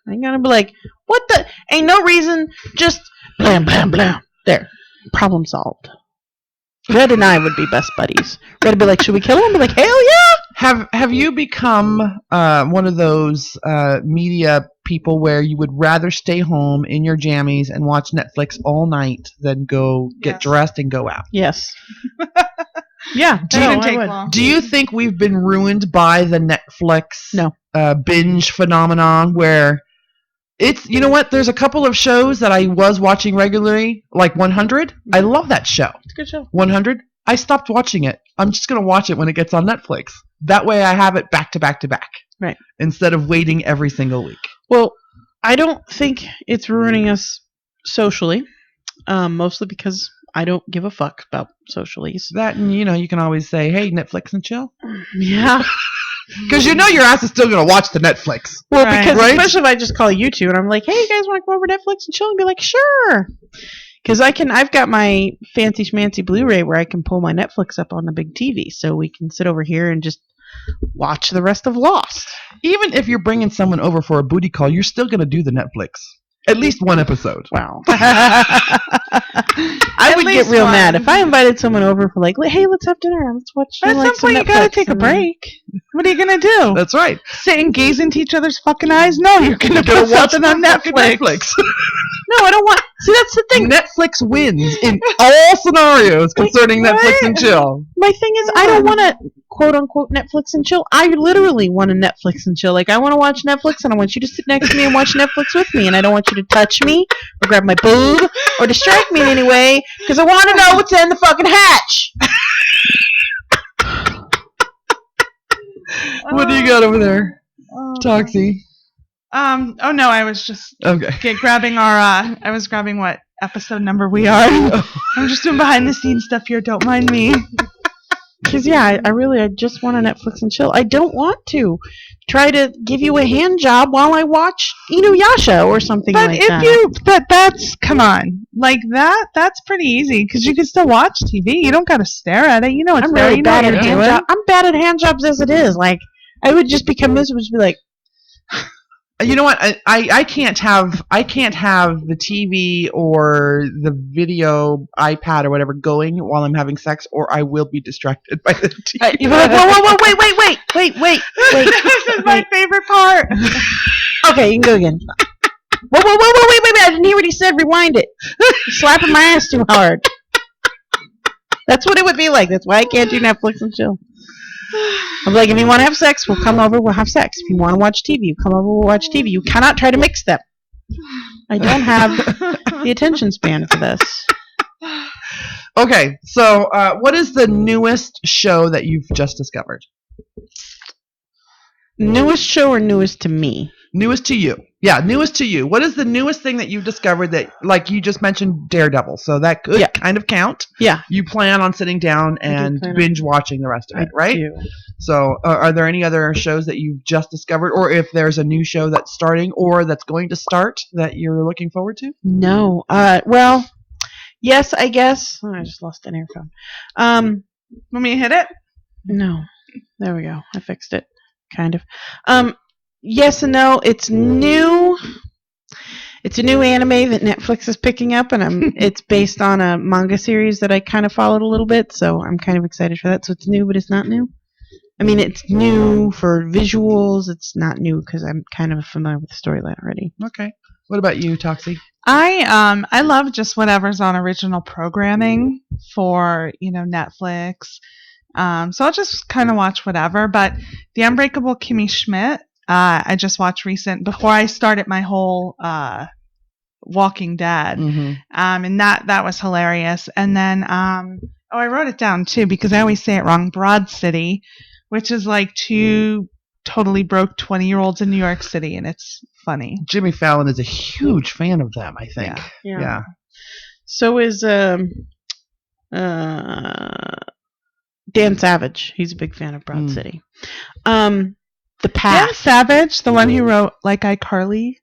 I'm gonna be like, what the? Ain't no reason. Just blam, blam, blam. There. Problem solved. Red and I would be best buddies. Red would be like, should we kill him? I'd be like, hell yeah! Have you become one of those media people where you would rather stay home in your jammies and watch Netflix all night than go get dressed and go out? Yes. Yeah. Do you think we've been ruined by the Netflix binge phenomenon where it's, you know what, there's a couple of shows that I was watching regularly, like 100. I love that show. It's a good show. 100. I stopped watching it. I'm just going to watch it when it gets on Netflix. That way I have it back to back to back. Right. Instead of waiting every single week. Well, I don't think it's ruining us socially, mostly because I don't give a fuck about socialies. That, and you can always say, hey, Netflix and chill. Yeah. Because your ass is still going to watch the Netflix. Well, because especially if I just call you two and I'm like, hey, you guys want to come over to Netflix and chill? And be like, sure. Because I've got my fancy schmancy Blu-ray where I can pull my Netflix up on the big TV, so we can sit over here and just watch the rest of Lost. Even if you're bringing someone over for a booty call, you're still going to do the Netflix. At least one episode. Wow. I would get real mad if I invited someone over for like, hey, let's have dinner. Let's watch. At some point, you gotta take a break. What are you gonna do? That's right. Sit and gaze into each other's fucking eyes? No, you're gonna put something on Netflix. No, I don't want. See, that's the thing. Netflix wins in all scenarios concerning Netflix and chill. My thing is, I don't want to quote unquote Netflix and chill. I literally want to Netflix and chill. Like, I want to watch Netflix, and I want you to sit next to me and watch Netflix with me, and I don't want you to touch me or grab my boob or distract me in any way because I want to know what's in the fucking hatch. What do you got over there, Toxie? Oh no, I was just grabbing our. I was grabbing what episode number we are. I'm just doing behind the scenes stuff here. Don't mind me. Because I just want to Netflix and chill. I don't want to try to give you a hand job while I watch Inuyasha or something like that. But that's come on, like that's pretty easy because you can still watch TV. You don't got to stare at it. You know it's I'm there. really You know bad what at you're hand doing. jobs. I'm bad at hand jobs as it is. Like I would just become miserable. Just be like, You know what? I can't have the TV or the video iPad or whatever going while I'm having sex, or I will be distracted by the TV. you're like, whoa, wait. This is my favorite part. Okay, you can go again. Whoa, wait, I didn't hear what he said. Rewind it. You're slapping my ass too hard. That's what it would be like. That's why I can't do Netflix and chill. I'm like, if you want to have sex, we'll come over, we'll have sex. If you want to watch TV, you come over, we'll watch TV. You cannot try to mix them. I don't have the attention span for this. Okay, so what is the newest show that you've just discovered? Newest show or newest to me? Newest to you. Yeah, newest to you. What is the newest thing that you've discovered that, like you just mentioned, Daredevil, so that could kind of count. Yeah. You plan on sitting down and binge watching the rest of it, right? Do. So are there any other shows that you've just discovered, or if there's a new show that's starting or that's going to start that you're looking forward to? No. Well, yes, I guess. Oh, I just lost an earphone. Want me to hit it? No. There we go. I fixed it. Kind of. Yes and no. It's new. It's a new anime that Netflix is picking up, and it's based on a manga series that I kind of followed a little bit, so I'm kind of excited for that. So it's new, but it's not new. I mean, it's new for visuals. It's not new because I'm kind of familiar with the storyline already. Okay. What about you, Toxie? I love just whatever's on original programming for Netflix. So I'll just kind of watch whatever. But The Unbreakable Kimmy Schmidt, I just watched before I started my whole Walking Dead, and that was hilarious. And then I wrote it down too because I always say it wrong. Broad City, which is like two totally broke 20-year-olds in New York City, and it's funny. Jimmy Fallon is a huge fan of them, I think. Yeah. So is Dan Savage. He's a big fan of Broad City. The Path. Dan Savage, the one who wrote Like iCarly.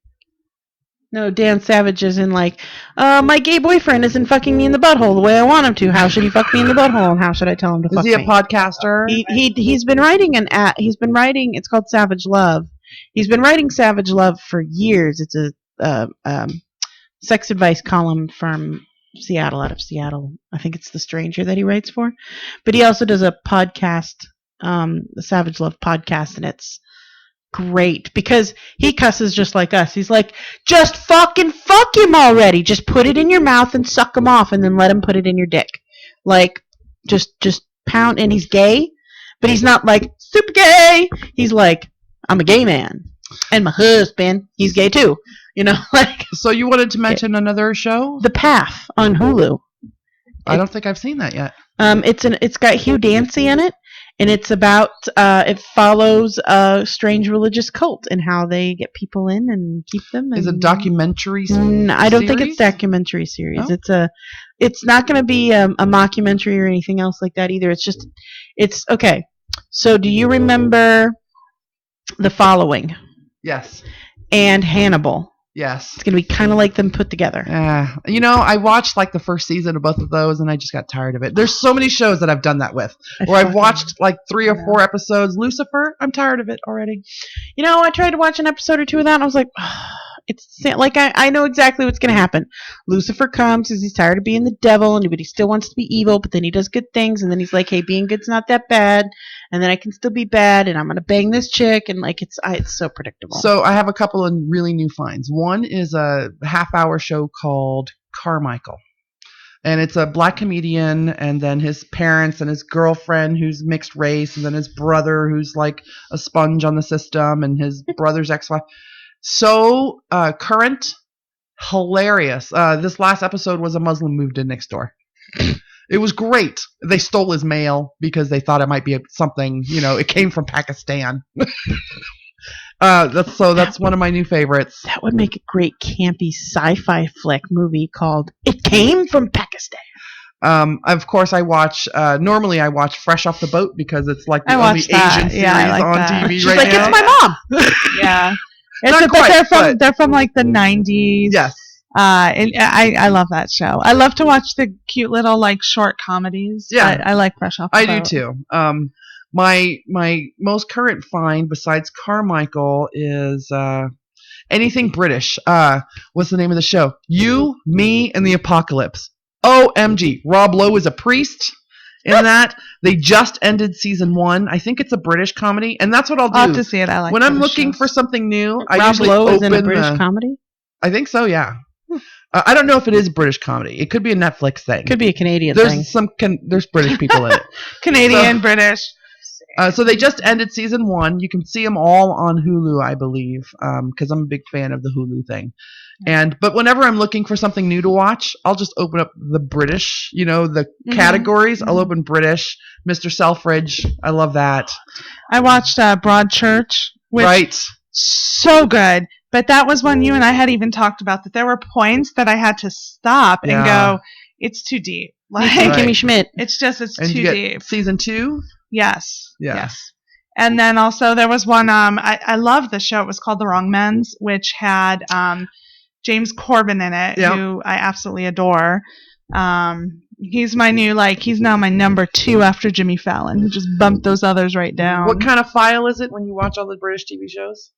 No, Dan Savage is in like, my gay boyfriend isn't fucking me in the butthole the way I want him to. How should he fuck me in the butthole, and how should I tell him to fuck me? Is he a podcaster? He's been writing it's called Savage Love. He's been writing Savage Love for years. It's a sex advice column from Seattle, out of Seattle. I think it's The Stranger that he writes for. But he also does a podcast, the Savage Love podcast, and it's great because he cusses just like us. He's like, just fucking fuck him already. Just put it in your mouth and suck him off, and then let him put it in your dick. Like, just pound. And he's gay, but he's not like super gay. He's like, I'm a gay man, and my husband, he's gay too. Like. So you wanted to mention another show? The Path on Hulu. I don't think I've seen that yet. It's got Hugh Dancy in it. And it's about, it follows a strange religious cult and how they get people in and keep them. Is it a documentary series? I don't think it's documentary series. Oh? It's not going to be a mockumentary or anything else like that either. It's okay. So do you remember The Following? Yes. And Hannibal? Yes. It's going to be kind of like them put together. I watched like the first season of both of those and I just got tired of it. There's so many shows that I've done that with. I've watched like 3 or 4 episodes. Lucifer, I'm tired of it already. I tried to watch an episode or two of that and I was like, it's like I know exactly what's going to happen. Lucifer comes because he's tired of being the devil, but he still wants to be evil, but then he does good things, and then he's like, hey, being good's not that bad, and then I can still be bad, and I'm going to bang this chick, and like it's so predictable. So I have a couple of really new finds. One is a half-hour show called Carmichael. And it's a black comedian, and then his parents and his girlfriend who's mixed race, and then his brother who's like a sponge on the system, and his brother's ex-wife. So current, hilarious. This last episode was a Muslim moved in next door. It was great. They stole his mail because they thought it might be something, it came from Pakistan. That's one of my new favorites. That would make a great campy sci-fi flick movie called "It Came from Pakistan." Of course, I watch. Normally, I watch Fresh Off the Boat because it's like the I only watched that. Asian series Yeah, I like on that. TV She's right like, now. "It's my mom." Yeah. Not But quite, they're from like the 90s. Yes. And I love that show. I love to watch the cute little like short comedies. Yeah. I like Fresh Off the I Boat. do too. My most current find besides Carmichael is anything British. What's the name of the show? You, Me, and the Apocalypse. OMG. Rob Lowe is a priest in that. They just ended season 1. I think it's a British comedy, and that's what I'll do. I'll have to see it. I like when I'm British looking shows. for something new, I Rob usually Lowe is open in a British comedy. I think so, yeah. I don't know if it is British comedy. It could be a Netflix thing. Could be a Canadian thing. There's British people in it. Canadian, British. So they just ended season 1. You can see them all on Hulu, I believe, because I'm a big fan of the Hulu thing. But whenever I'm looking for something new to watch, I'll just open up the British, the categories. I'll open British, Mr. Selfridge. I love that. I watched Broadchurch, which Right. so good. But that was one you and I had even talked about, that there were points that I had to stop and Yeah. go, it's too deep. Like Right. Kimmy Schmidt. It's And too you get deep. season 2? Yes. Yeah. Yes. And then also there was one, I love the show. It was called The Wrong Men's, which had James Corbin in it, Yep. who I absolutely adore. He's my new, he's now my number 2 after Jimmy Fallon, who just bumped those others right down. What kind of file is it when you watch all the British TV shows?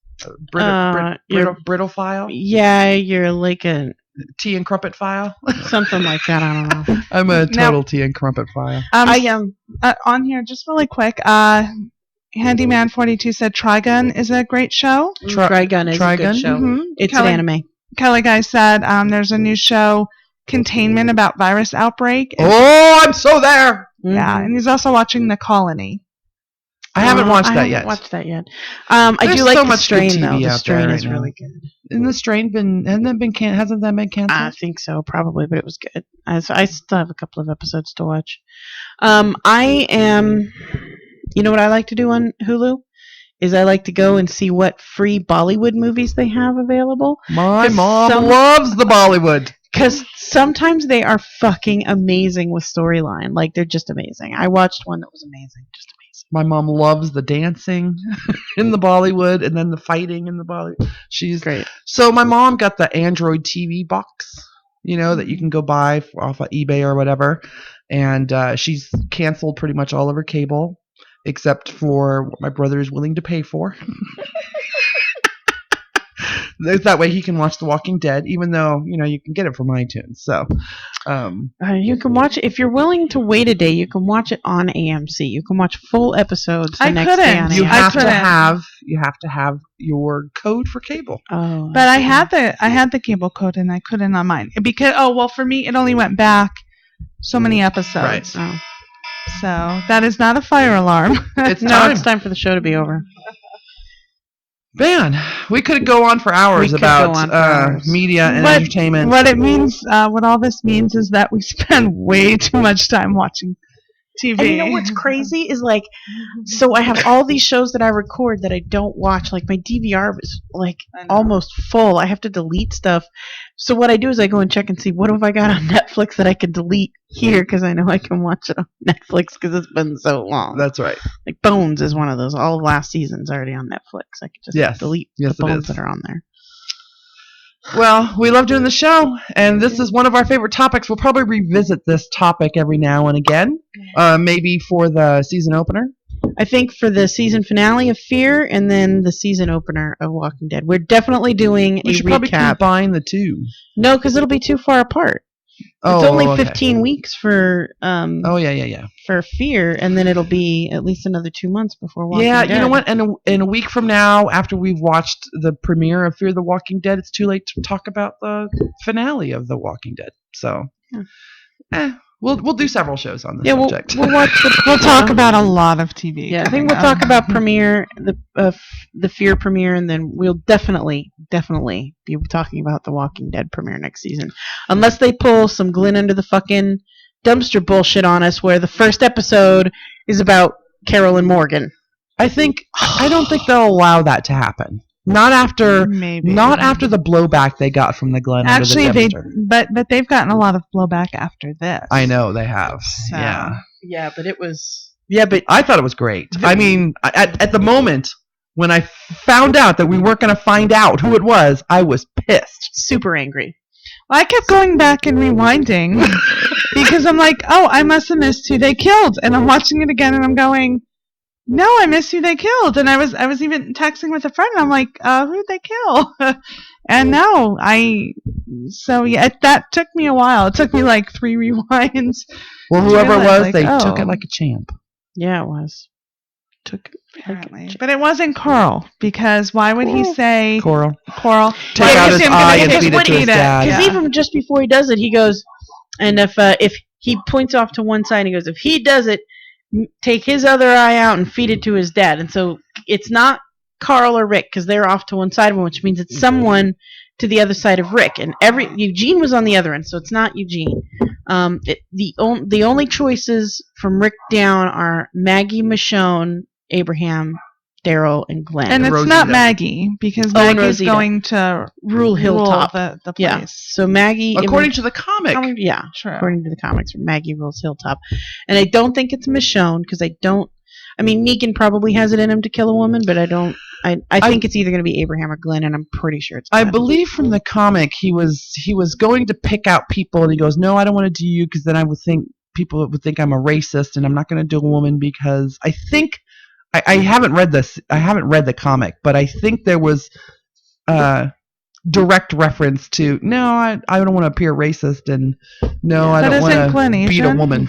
Brittle file? Yeah, you're like a Tea and crumpet file? something like that. I don't know. I'm a Now- total tea and crumpet file. On here, just really quick, Handyman 42 said Trigun is a great show. Trigun is a Trigun? good show. Mhm. It's an anime. Kelly Guy said there's a new show, Containment, about virus outbreak. Oh, I'm so there! Yeah, and he's also watching The Colony. I haven't watched I that haven't yet. watched that yet. I There's do like so The much good Strain, though. TV The out Strain there is right now. really good. Isn't the strain hasn't that been I canceled? think so, probably, but it was good. I still have a couple of episodes to watch. I am. You know what I like to do on Hulu? Is I like to go and see what free Bollywood movies they have available. My 'Cause mom loves the Bollywood. Because sometimes they are fucking amazing with storyline. Like, they're just amazing. I watched one that was amazing. Just amazing. My mom loves the dancing in the Bollywood and then the fighting in the Bollywood. She's Great. So my mom got the Android TV box, that you can go buy off of eBay or whatever. And she's canceled pretty much all of her cable except for what my brother is willing to pay for. That way he can watch The Walking Dead, even though, you can get it from iTunes. So, You can watch it. If you're willing to wait a day, you can watch it on AMC. You can watch full episodes the I next couldn't. day on you AMC. have to couldn't. have your code for cable. Oh, But I had the cable code and I couldn't on mine because for me it only went back so many episodes. Right. Oh. So that is not a fire alarm. It's No, time. it's time for the show to be over. Man, we could go on for hours We could go about on for hours. media and What- entertainment. What it means, what all this means is that we spend way too much time watching TV. And you know what's crazy is so I have all these shows that I record that I don't watch. Like my DVR is I know. almost full. I have to delete stuff. So what I do is I go and check and see what have I got on Netflix that I can delete here because I know I can watch it on Netflix because it's been so long. That's right. Like Bones is one of those. All of last season's already on Netflix. I can just Yes. delete Yes, the it Bones is. that are on there. Well, we love doing the show, and this is one of our favorite topics. We'll probably revisit this topic every now and again, maybe for the season opener. I think for the season finale of Fear and then the season opener of Walking Dead. We're definitely doing We a should probably recap. combine the two. No, because it'll be too far apart. It's only 15 weeks for Oh, yeah. for Fear, and then it'll be at least another 2 months before Walking Yeah, Dead. you know what? And in a week from now, after we've watched the premiere of Fear the Walking Dead, it's too late to talk about the finale of The Walking Dead. So, we'll do several shows on this Yeah, subject. we'll watch the. We'll talk about a lot of TV. Yeah, I think coming we'll up. talk about premiere, the Fear premiere, and then we'll definitely be talking about the Walking Dead premiere next season, unless they pull some Glenn under the fucking dumpster bullshit on us, where the first episode is about Carol and Morgan. I don't think they'll allow that to happen. Not after Maybe. not after the blowback they got from the Glen. Actually, under the they Devonshire. but they've gotten a lot of blowback after this. I know they have. So. Yeah. Yeah, but it was. Yeah, but I thought it was great. I mean, at the moment when I found out that we weren't going to find out who it was, I was pissed. super angry. Well, I kept going back and rewinding because I'm like, oh, I must have missed who they killed, and I'm watching it again, and I'm going, no, I missed who they killed, and I was even texting with a friend, and I'm like, who'd they kill? And no, so yeah, that took me a while. It took me like 3 rewinds. Well, whoever it was, like, they took it like a champ. Yeah, it was. Took it. Apparently. But it wasn't Carl, because why would he say Coral. Take out his eye and feed it to his dad. Because even just before he does it, he goes, and if he points off to one side, and he goes, if he does it, take his other eye out and feed it to his dad. And so it's not Carl or Rick, because they're off to one side of him, which means it's someone to the other side of Rick. And Eugene was on the other end, so it's not Eugene. The only choices from Rick down are Maggie, Michonne, Abraham, Daryl, and Glenn. And it's Rosita. not Maggie, because Maggie's Rosita. going to Rule Hilltop. the place. Yeah. So Maggie, According to the comic. yeah, True. according to the comics, Maggie rules Hilltop, and I don't think it's Michonne, because I mean, Negan probably has it in him to kill a woman, but I don't. I think it's either going to be Abraham or Glenn, and I'm pretty sure it's Glenn. I believe from the comic he was going to pick out people, and he goes, no, I don't want to do you, because then people would think I'm a racist, and I'm not going to do a woman, because I think I haven't read this. I haven't read the comic, but I think there was direct reference to no, I don't want to appear racist, and no, I don't want to beat a woman.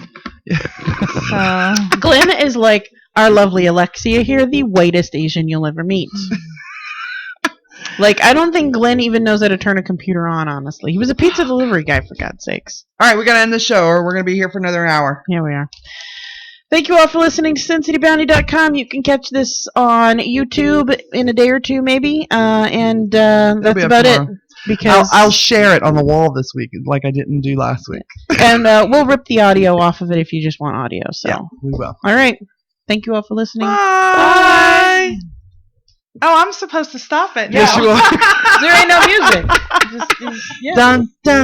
Glenn is like our lovely Alexia here, the whitest Asian you'll ever meet. Like, I don't think Glenn even knows how to turn a computer on, honestly. He was a pizza delivery guy, for God's sakes. All right, we got to end the show, or we're going to be here for another hour. Here we are. Thank you all for listening to SinCityBounty.com. You can catch this on YouTube in a day or two, maybe. And that's about it. Because I'll share it on the wall this week, like I didn't do last week. And we'll rip the audio off of it if you just want audio. So yeah, we will. All right. Thank you all for listening. Bye. Oh, I'm supposed to stop it now. Yes, you are. There ain't no music. Dun, dun.